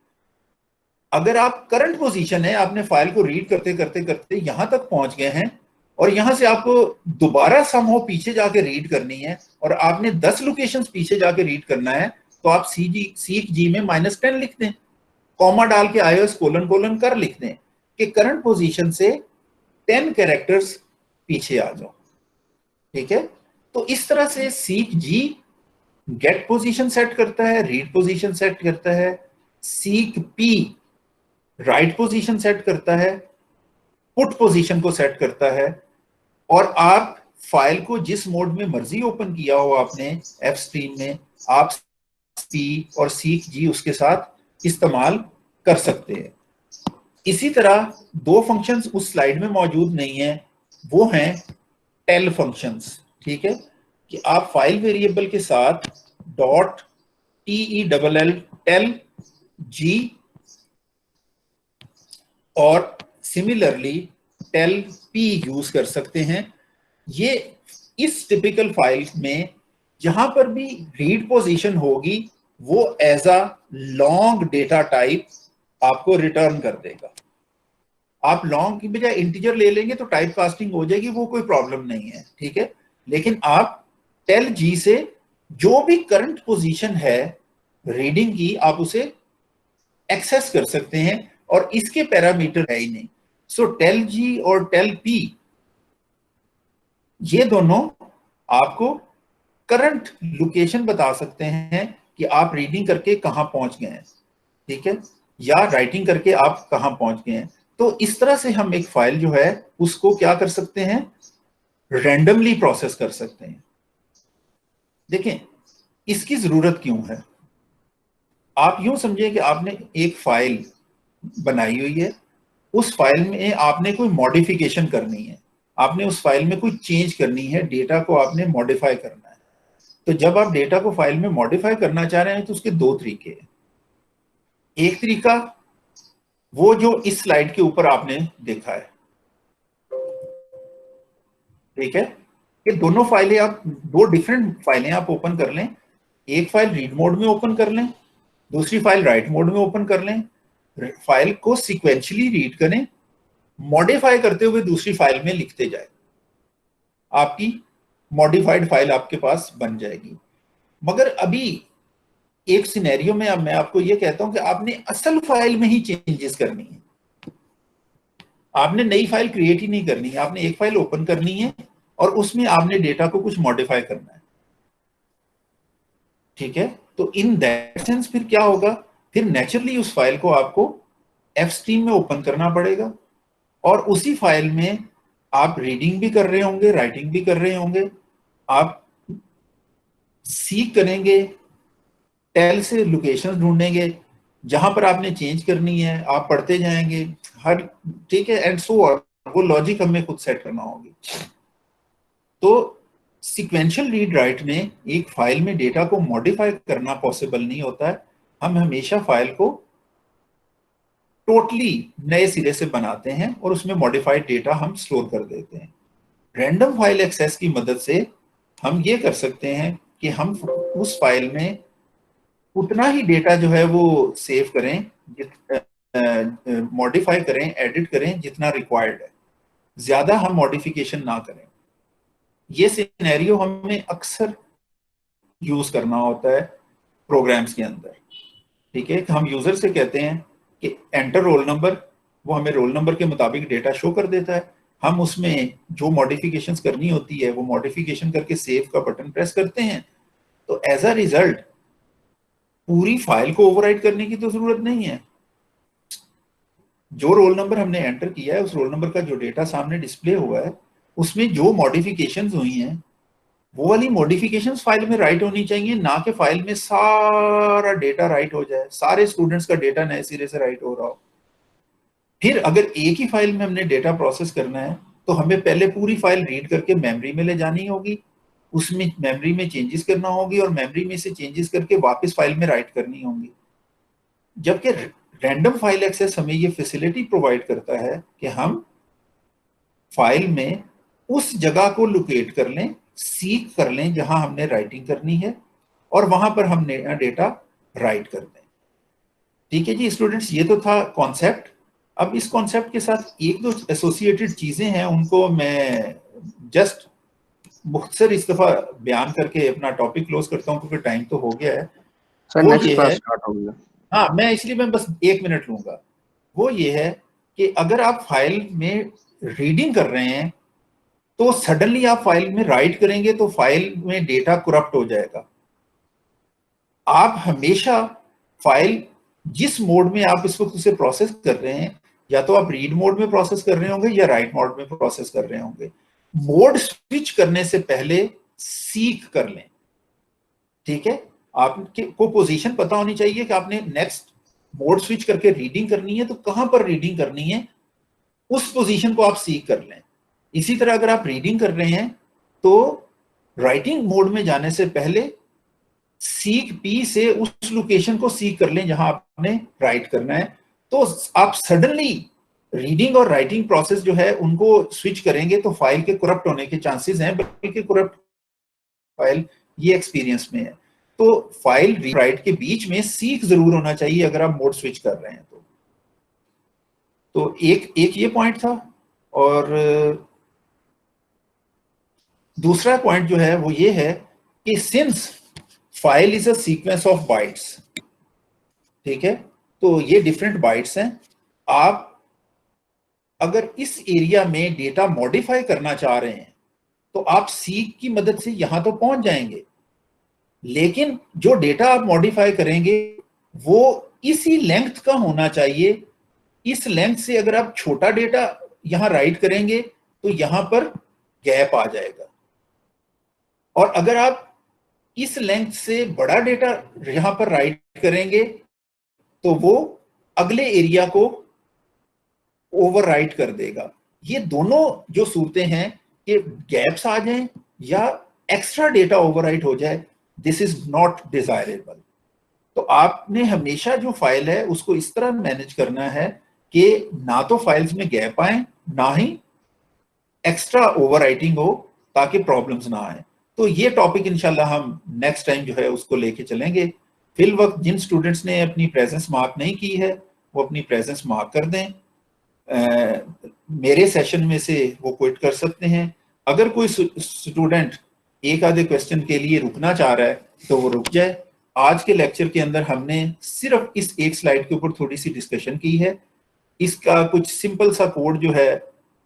अगर आप करंट पोजीशन है, आपने फाइल को रीड करते करते करते यहां तक पहुंच गए हैं और यहां से आपको दोबारा समहाउ पीछे जाके रीड करनी है और आपने 10 लोकेशंस पीछे जाके रीड करना है, तो आप सीक जी में -10 लिख दें, कॉमा डाल के iOS : कर लिख दें कि करंट पोजीशन से 10 कैरेक्टर्स पीछे आ जाओ, ठीक है। तो इस तरह से सीक जी गेट पोजीशन सेट करता है, रीड पोजीशन सेट करता है, seek P right position set करता है, पुट पोजीशन को सेट करता है, और आप फाइल को जिस मोड में मर्जी ओपन किया हो आपने एफ स्ट्रीम में, आप पी और सीक जी उसके साथ इस्तेमाल कर सकते हैं। इसी तरह 2 फंक्शंस उस स्लाइड में मौजूद नहीं है, वो हैं टेल फंक्शंस, ठीक है, कि आप फाइल वेरिएबल के साथ .tell टेल जी और सिमिलरली टेल पी यूज कर सकते हैं। ये इस टिपिकल फाइल में जहां पर भी रीड पोजीशन होगी वो as a long data type आपको रिटर्न कर देगा। आप लॉन्ग की बजाय इंटीजर ले लेंगे तो टाइप कास्टिंग हो जाएगी, वो कोई प्रॉब्लम नहीं है, ठीक है। लेकिन आप टेल जी से जो भी करंट पोजीशन है रीडिंग की, आप उसे एक्सेस कर सकते हैं और इसके पैरामीटर है ही नहीं। सो टेल जी और टेल पी ये दोनों आपको करंट लोकेशन बता सकते हैं कि आप रीडिंग करके कहां पहुंच गए हैं, ठीक है, या राइटिंग करके आप कहां पहुंच गए हैं। तो इस तरह से हम एक फाइल जो है उसको क्या कर सकते हैं, रैंडमली प्रोसेस कर सकते हैं। देखें इसकी जरूरत क्यों है। आप यूं समझिए कि आपने एक फाइल बनाई हुई है, उस फाइल में आपने कोई मॉडिफिकेशन करनी है, आपने उस फाइल में कोई चेंज करनी है, डेटा को आपने मॉडिफाई करना है। तो जब आप डेटा को फाइल में मॉडिफाई करना चाह रहे हैं तो उसके 2 तरीके हैं। एक तरीका वो जो इस स्लाइड के ऊपर आपने देखा है, ठीक है, कि दोनों फाइलें आप 2 डिफरेंट फाइलें आप ओपन कर लें। एक फाइल रीड मोड में ओपन कर लें, दूसरी फाइल राइट मोड में ओपन कर लें। फाइल को सीक्वेंशियली रीड करें, मॉडिफाई करते हुए दूसरी फाइल में लिखते जाए। आपकी मॉडिफाइड फाइल आपके पास बन जाएगी। मगर अभी एक सिनेरियो में अब मैं आपको ये कहता हूं कि आपने असल फाइल में ही चेंजेस करनी है, आपने नई फाइल क्रिएट ही नहीं करनी है, आपने एक फाइल ओपन करनी है और उसमें आपने डेटा को कुछ मॉडिफाई करना है, ठीक है। तो इन दैट सेंस फिर क्या होगा, फिर नेचुरली उस फाइल को आपको एफस्ट्रीम में ओपन करना पड़ेगा और उसी फाइल में आप रीडिंग भी कर रहे होंगे, राइटिंग भी कर रहे होंगे, आप सीक करेंगे, टेल से लोकेशन ढूंढेंगे, जहां पर आपने चेंज करनी है आप पढ़ते जाएंगे हर, ठीक है, एंड सो ऑन। वो लॉजिक हमें खुद सेट करना होगी। तो सीक्वेंशियल रीड राइट में एक फाइल में डेटा को मॉडिफाई करना पॉसिबल नहीं होता है, हम हमेशा फाइल को टोटली नए सिरे से बनाते हैं और उसमें मॉडिफाइड डेटा हम स्टोर कर देते हैं। रैंडम फाइल एक्सेस की मदद से हम ये कर सकते हैं कि हम उस फाइल में उतना ही डेटा जो है वो सेव करें, मॉडिफाई करें, एडिट करें जितना रिक्वायर्ड है, ज्यादा हम मॉडिफिकेशन ना करें। ये सिनेरियो हमें अक्सर यूज करना होता है प्रोग्राम्स के अंदर, ठीक है। हम यूजर से कहते हैं कि एंटर रोल नंबर, वो हमें रोल नंबर के मुताबिक डेटा शो कर देता है, हम उसमें जो मॉडिफिकेशंस करनी होती है वो मॉडिफिकेशन करके सेव का बटन प्रेस करते हैं। तो एज अ रिजल्ट पूरी फाइल को ओवरराइट करने की तो जरूरत नहीं है, जो रोल नंबर हमने एंटर किया है उस रोल नंबर का जो डेटा सामने डिस्प्ले हुआ है उसमें जो मॉडिफिकेशंस हुई हैं वो वाली मॉडिफिकेशंस फाइल में राइट होनी चाहिए, ना कि फाइल में सारा डेटा राइट हो जाए, सारे स्टूडेंट्स का डेटा नए सिरे से राइट हो रहा हो। फिर अगर एक ही फाइल में हमने डेटा प्रोसेस करना है तो हमें पहले पूरी फाइल रीड करके मेमोरी में ले जानी होगी, उसमें मेमोरी में चेंजेस करना होगी और मेमोरी में से चेंजेस करके वापस फाइल में राइट करनी होंगी। जबकि रैंडम फाइल एक्सेस हमें ये फैसिलिटी प्रोवाइड करता है कि हम फाइल में उस जगह को लोकेट कर लें, सीक कर लें जहां हमने राइटिंग करनी है और वहां पर हमने डेटा राइट कर दें। ठीक है जी स्टूडेंट्स, ये तो था कॉन्सेप्ट। अब इस कॉन्सेप्ट के साथ एक दो एसोसिएटेड चीजें हैं, उनको मैं जस्ट मुख्तसर इस दफा बयान करके अपना टॉपिक क्लोज करता हूं क्योंकि टाइम तो हो गया है। सर वो नेक्स्ट ये क्लास है, स्टार्ट हो गया। हाँ मैं इसलिए मैं बस 1 मिनट लूंगा। वो ये है कि अगर आप फाइल में रीडिंग कर रहे हैं तो सडनली आप फाइल में राइट करेंगे तो फाइल में डेटा करप्ट हो जाएगा। आप हमेशा फाइल जिस मोड में आप इस वक्त उसे प्रोसेस कर रहे हैं, या तो आप रीड मोड में प्रोसेस कर रहे होंगे या राइट मोड में प्रोसेस कर रहे होंगे, मोड स्विच करने से पहले सीक कर लें। ठीक है, आपको पोजीशन पता होनी चाहिए कि आपने नेक्स्ट मोड स्विच करके रीडिंग करनी है तो कहां पर रीडिंग करनी है, उस पोजीशन को आप सीक कर लें। इसी तरह अगर आप रीडिंग कर रहे हैं तो राइटिंग मोड में जाने से पहले सीक पी से उस लोकेशन को सीक कर लें जहां आपने राइट करना है। तो आप सडनली रीडिंग और राइटिंग प्रोसेस जो है उनको स्विच करेंगे तो फाइल के करप्ट होने के चांसेस हैं, बल्कि करप्ट फाइल ये एक्सपीरियंस में है। तो फाइल राइट के बीच में सीक जरूर होना चाहिए अगर आप मोड स्विच कर रहे हैं तो एक ये पॉइंट था। और दूसरा पॉइंट जो है वो ये है कि since file is a sequence of bytes, ठीक है, तो ये डिफरेंट बाइट्स हैं। आप अगर इस एरिया में डेटा मॉडिफाई करना चाह रहे हैं तो आप सीक की मदद से यहां तो पहुंच जाएंगे, लेकिन जो डेटा आप मॉडिफाई करेंगे वो इसी लेंथ का होना चाहिए। इस लेंथ से अगर आप छोटा डेटा यहां राइट करेंगे तो यहां पर गैप आ जाएगा, और अगर आप इस लेंथ से बड़ा डेटा यहां पर राइट करेंगे तो वो अगले एरिया को ओवरराइट कर देगा। ये दोनों जो सूरतें हैं कि गैप्स आ जाएं या एक्स्ट्रा डेटा ओवरराइट हो जाए, दिस इज नॉट डिजायरेबल। तो आपने हमेशा जो फाइल है उसको इस तरह मैनेज करना है कि ना तो फाइल्स में गैप आए ना ही एक्स्ट्रा ओवरराइटिंग हो, ताकि प्रॉब्लम्स ना आए। तो ये टॉपिक इंशाल्लाह हम नेक्स्ट टाइम जो है उसको लेके चलेंगे। फिल वक्त जिन स्टूडेंट्स ने अपनी प्रेजेंस मार्क नहीं की है वो अपनी प्रेजेंस मार्क कर दें, मेरे सेशन में से वो क्विट कर सकते हैं। अगर कोई स्टूडेंट एक आधे क्वेश्चन के लिए रुकना चाह रहा है तो वो रुक जाए। आज के लेक्चर के अंदर हमने सिर्फ इस एक स्लाइड के ऊपर थोड़ी सी डिस्कशन की है। इसका कुछ सिंपल सा कोड जो है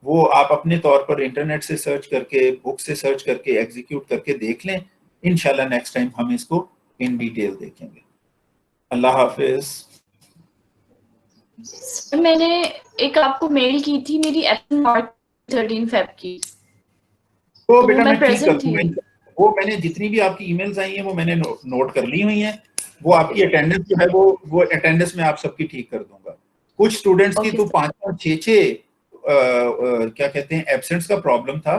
वो आप अपने तौर पर इंटरनेट से सर्च करके, बुक से सर्च करके एग्जीक्यूट करके देख लें। इंशाल्लाह नेक्स्ट टाइम हम इसको इन डिटेल देखेंगे। अल्लाह हाफिज। मैंने एक आपको मेल की थी मेरी एब्सेंट 13 फेब की, तो तो बेटा मैं मैं ठीक कर प्रेजेंट दूंगा। थी। वो मैंने जितनी भी आपकी ईमेल्स आई हैं वो मैंने नोट कर ली हुई हैं। वो आपकी अटेंडेंस जो है वो अटेंडेंस में आप सबकी ठीक कर दूंगा। कुछ स्टूडेंट्स की Okay, तो sir. 5-5, 6-6 क्या कहते हैं एब्सेंट्स का प्रॉब्लम था।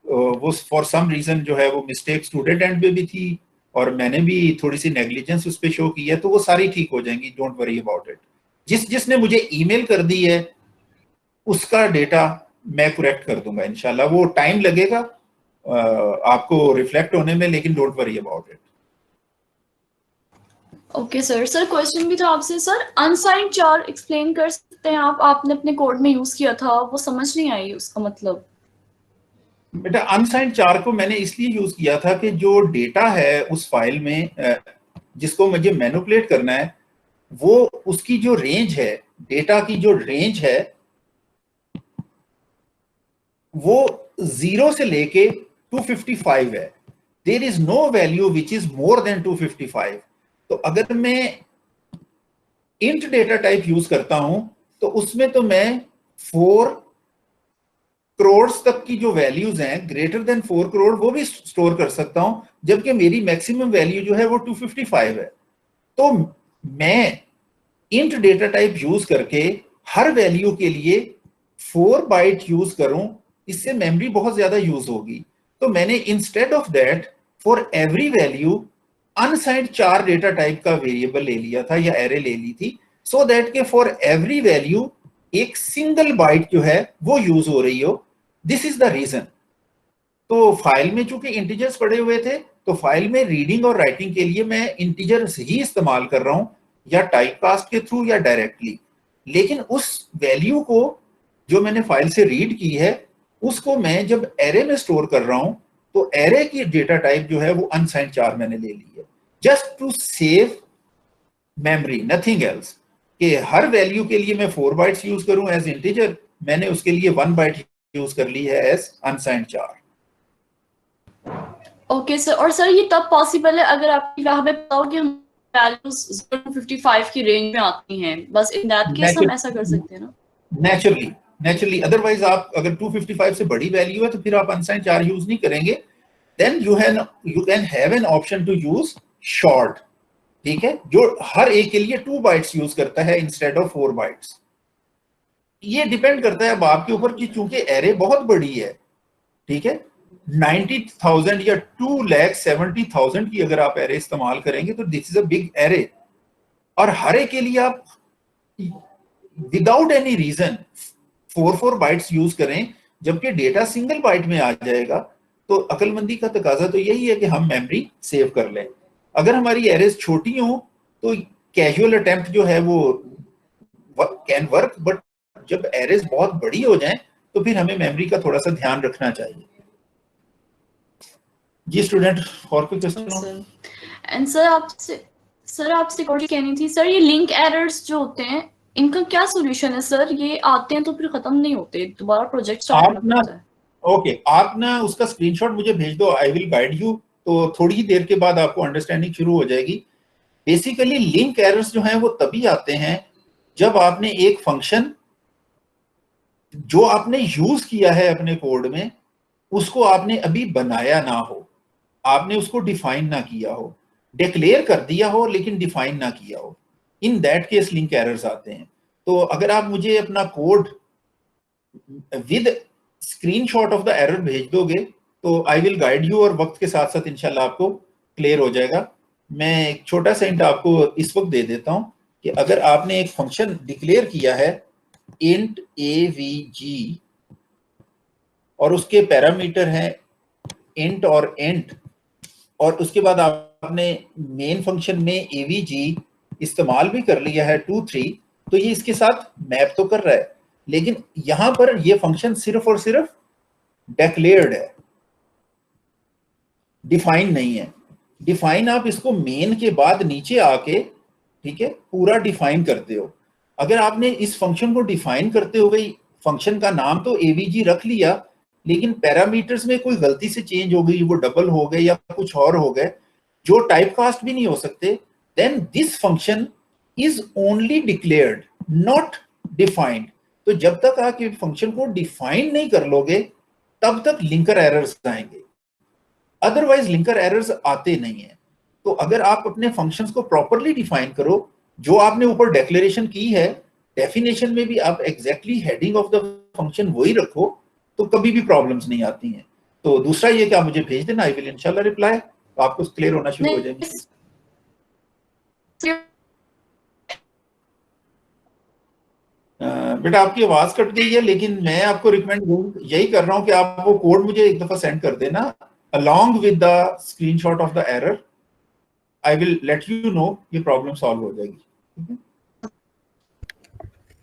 वो फॉर सम रीजन जो है वो मिस्टेक स्टूडेंट एंड पे भी थी और मैंने भी थोड़ी सी नेग्लिजेंस उस पे शो की है, तो वो सारी ठीक हो जाएंगी, डोंट वरी अबाउट इट। जिसने मुझे ईमेल कर दी है उसका डेटा मैं करेक्ट कर दूंगा इंशाल्लाह। वो टाइम लगेगा आपको रिफ्लेक्ट होने में, लेकिन don't worry about it. Okay sir. Sir question भी था आपसे सर, अनसाइंड चार एक्सप्लेन कर सकते हैं आप? आपने अपने कोड में यूज किया था, वो समझ नहीं आई उसका मतलब। बेटा अनसाइंड चार को मैंने इसलिए यूज किया था कि जो डेटा है उस फाइल में जिसको मुझे मैनिपुलेट करना है, वो उसकी जो रेंज है, डेटा की जो रेंज है वो 0 से लेके 255 है। There is no value which is more than 255। तो अगर मैं इंट डेटा टाइप यूज करता हूं तो उसमें तो मैं 4 करोड़ तक की जो वैल्यूज हैं, ग्रेटर देन 4 करोड़, वो भी स्टोर कर सकता हूं, जबकि मेरी मैक्सिमम वैल्यू जो है वो 255 है। तो मैं इंट डेटा टाइप यूज करके हर वैल्यू के लिए 4 बाइट यूज करूं, इससे मेमोरी बहुत ज्यादा यूज होगी। तो मैंने instead of that for every value unsigned 4 data type का वेरिएबल ले लिया था या एरे ले ली थी, सो दैट के फॉर एवरी वैल्यू एक सिंगल बाइट जो है वो यूज हो रही हो। This is the reason. तो फाइल में चूंकि इंटीजर्स पड़े हुए थे, तो फाइल में रीडिंग और राइटिंग के लिए मैं इंटीजर्स ही इस्तेमाल कर रहा हूं, या टाइपकास्ट के थ्रू या डायरेक्टली। लेकिन उस वैल्यू को जो मैंने फाइल से रीड की है उसको मैं जब एरे में स्टोर कर रहा हूं, तो एरे की डेटा टाइप जो है वो अनसाइंड 4 मैंने ले ली है, just to save memory, nothing else. कि हर वैल्यू के लिए मैं 4 बाइट्स यूज करूं एज इंटीजर, मैंने उसके लिए 1 बाइट यूज कर ली है एज अनसाइंड 4। Okay sir. और सर ये तब पॉसिबल है अगर आपकी हमें पता हो कि हम वैल्यूज 0 to 55 की रेंज में आती हैं, बस इन दैट केस हम ऐसा कर सकते हैं ना? नेचुरली। अदरवाइज आप अगर 255 से बड़ी वैल्यू है तो फिर आप अनसाइंड 4 यूज नहीं करेंगे। Then you can have an option to use short, ठीक है, जो हर एक के लिए 2 बाइट्स यूज करता है इंस्टेड ऑफ 4 बाइट्स। ये डिपेंड करता है अब आपके ऊपर कि चूंकि एरे बहुत बड़ी है, ठीक है, 90,000 या 2,70,000 की अगर आप एरे इस्तेमाल करेंगे तो this is a big array, और हर एक के लिए आप without any reason 4 bytes use करें, जबकि डेटा सिंगल बाइट में आ जाएगा। तो अक्लमंदी का तकाजा तो यही है कि हम मेमोरी सेव कर लें। अगर हमारी एरेज छोटी हो तो कैजुअल अटेम्प्ट जो है वो कैन वर्क, बट जब एरेज बहुत बड़ी हो जाएं तो फिर हमें मेमोरी का थोड़ा सा ध्यान रखना चाहिए। जी स्टूडेंट, और कोई क्वेश्चन? एंड सर आपसे क्वेश्चन कहनी थी सर, ये लिंक एरर्स जो होते हैं इनका क्या सॉल्यूशन है सर? ये आते हैं तो फिर खत्म नहीं होते, दोबारा प्रोजेक्ट स्टार्ट करना पड़ता है। ओके, आप ना उसका स्क्रीनशॉट मुझे भेज दो, आई विल गाइड यू। तो थोड़ी ही देर के बाद आपको अंडरस्टैंडिंग शुरू हो जाएगी। बेसिकली लिंक एरर्स जो हैं वो तभी आते हैं जब आपने एक फंक्शन जो आपने यूज किया है अपने कोड में उसको आपने अभी बनाया ना हो, आपने उसको डिफाइन ना किया हो, डिक्लेयर कर दिया हो लेकिन डिफाइन ना किया हो। इन दैट केस लिंक एरर्स आते हैं। तो अगर आप मुझे अपना code with screenshot of the error भेज दोगे तो आई विल गाइड यू, और वक्त के साथ साथ इंशाल्लाह आपको क्लियर हो जाएगा। मैं एक छोटा सा हिंट आपको इस वक्त दे देता हूं कि अगर आपने एक फंक्शन डिक्लेयर किया है int avg और उसके पैरामीटर हैं int और int, और उसके बाद आपने मेन फंक्शन में avg इस्तेमाल भी कर लिया है 2 3, तो ये इसके साथ मैप तो कर रहा है, लेकिन यहां पर ये फंक्शन सिर्फ और सिर्फ डिक्लेयर्ड है। डिफाइन नहीं है। डिफाइन आप इसको मेन के बाद नीचे आके, ठीक है, पूरा डिफाइन करते हो। अगर आपने इस फंक्शन को डिफाइन करते हुए फंक्शन का नाम तो एवीजी रख लिया, लेकिन पैरामीटर्स में कोई गलती से चेंज हो गई, वो डबल हो गए या कुछ और हो गए जो टाइप कास्ट भी नहीं हो सकते, then this function is only declared not defined. तो जब तक आप फंक्शन को डिफाइन नहीं कर लोगे तब तक लिंकर एरर्स आएंगे, अदरवाइज लिंकर एरर्स आते नहीं है। तो अगर आप अपने फंक्शंस को प्रॉपरली डिफाइन करो, जो आपने ऊपर डेक्लेरेशन की है, डेफिनेशन में भी आप exactly heading of the function वही रखो, तो कभी भी प्रॉब्लम्स नहीं आती हैं। तो दूसरा ये कि आप मुझे भेज देना, आई विल इंशाल्लाह रिप्लाई, तो आपको क्लियर होना शुरू हो जाएगी। बेटा आपकी आवाज कट गई है, लेकिन मैं आपको रिकमेंड यही कर रहा हूं कि आप वो कोड मुझे एक दफा सेंड कर देना along with the screenshot of the error. I will let you know ये प्रॉब्लम सॉल्व हो जाएगी, ठीक है?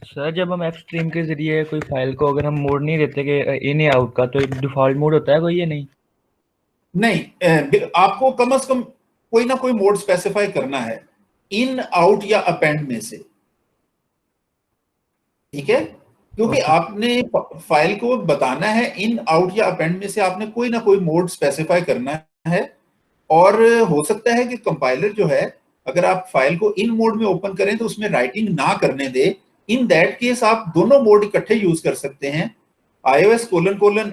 सर जब हम एफ स्ट्रीम के जरिए कोई फाइल को अगर हम मोड नहीं देते कि इन या आउट का, तो डिफॉल्ट मोड होता है कोई, ये नहीं? नहीं, आपको कम से कम कोई ना कोई मोड स्पेसिफाई करना है, इन आउट या अपेंड में से, ठीक है? क्योंकि आपने फाइल को बताना है इन आउट या अपेंड में से, आपने कोई ना कोई मोड स्पेसिफाई करना है। और हो सकता है कि कंपाइलर जो है, अगर आप फाइल को इन मोड में ओपन करें तो उसमें राइटिंग ना करने दे। इन दैट केस आप दोनों मोड इकट्ठे यूज कर सकते हैं, iOS: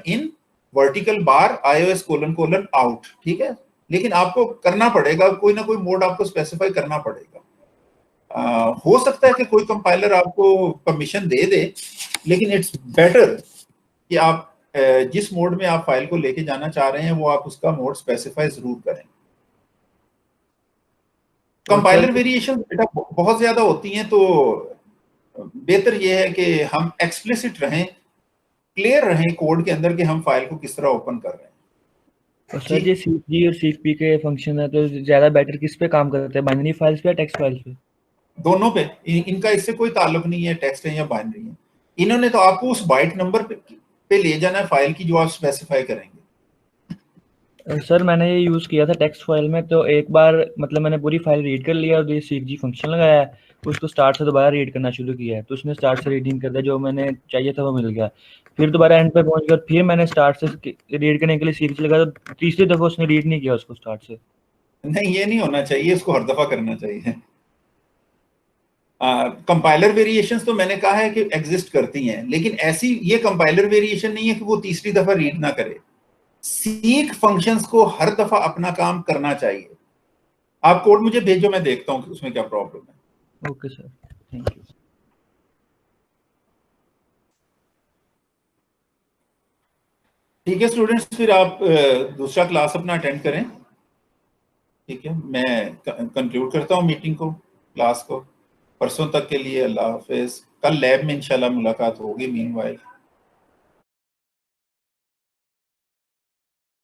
in vertical bar iOS: out, ठीक है? लेकिन आपको करना पड़ेगा, कोई ना कोई मोड आपको स्पेसिफाई करना पड़ेगा। हो सकता है कि कोई कंपाइलर आपको परमिशन दे दे, लेकिन इट्स बेटर कि आप जिस मोड में आप फाइल को लेके जाना चाह रहे हैं वो आप उसका मोड स्पेसिफाई जरूर करें। कंपाइलर वेरिएशन बेटा बहुत ज्यादा होती हैं, तो बेहतर ये है कि हम एक्सप्लिसिट रहें, क्लियर रहें कोड के अंदर कि हम फाइल को किस तरह ओपन कर रहे हैं। और सर ये सीजी और सीपी के फंक्शन है, तो ज्यादा बेटर किस पे काम करते हैं, बाइनरी फाइल्स पे या टेक्स्ट फाइल्स पे? दोनों पे। इनका इससे कोई ताल्लुक नहीं है टेक्स्ट है या बाइनरी है। इन्होंने तो आपको उस बाइट नंबर पे ले जाना है फाइल की जो आप स्पेसिफाई करेंगे। सर मैंने ये यूज किया था टेक्स्ट फाइल में, तो एक बार मतलब मैंने पूरी फाइल रीड कर लिया और ये सीजी फंक्शन लगाया है, उसको स्टार्ट से दोबारा रीड करना शुरू किया है, तो उसने स्टार्ट से रीडिंग कर दिया, जो मैंने चाहिए था वो मिल गया। फिर दोबारा एंड पे पहुंच गया, फिर मैंने स्टार्ट से रीड करने के लिए सीजी लगाया, तो तीसरी दफा उसने रीड नहीं किया उसको स्टार्ट से। नहीं, ये नहीं होना चाहिए, उसको हर दफा करना चाहिए। कंपाइलर वेरिएशंस तो मैंने कहा है कि एग्जिस्ट करती हैं, लेकिन ऐसी ये कंपाइलर वेरिएशन नहीं है कि वो तीसरी दफा रीड ना करे। सीक फंक्शंस को हर दफा अपना काम करना चाहिए। आप कोड मुझे भेजो, मैं देखता हूं कि उसमें क्या प्रॉब्लम है। Okay sir, thank you. ठीक है स्टूडेंट्स, फिर आप दूसरा क्लास अपना अटेंड करें, ठीक है? मैं कंक्लूड करता हूं मीटिंग को, क्लास को। परसों तक के लिए अल्लाह हाफिज। कल लैब में इंशाल्लाह मुलाकात होगी मीनवाइल।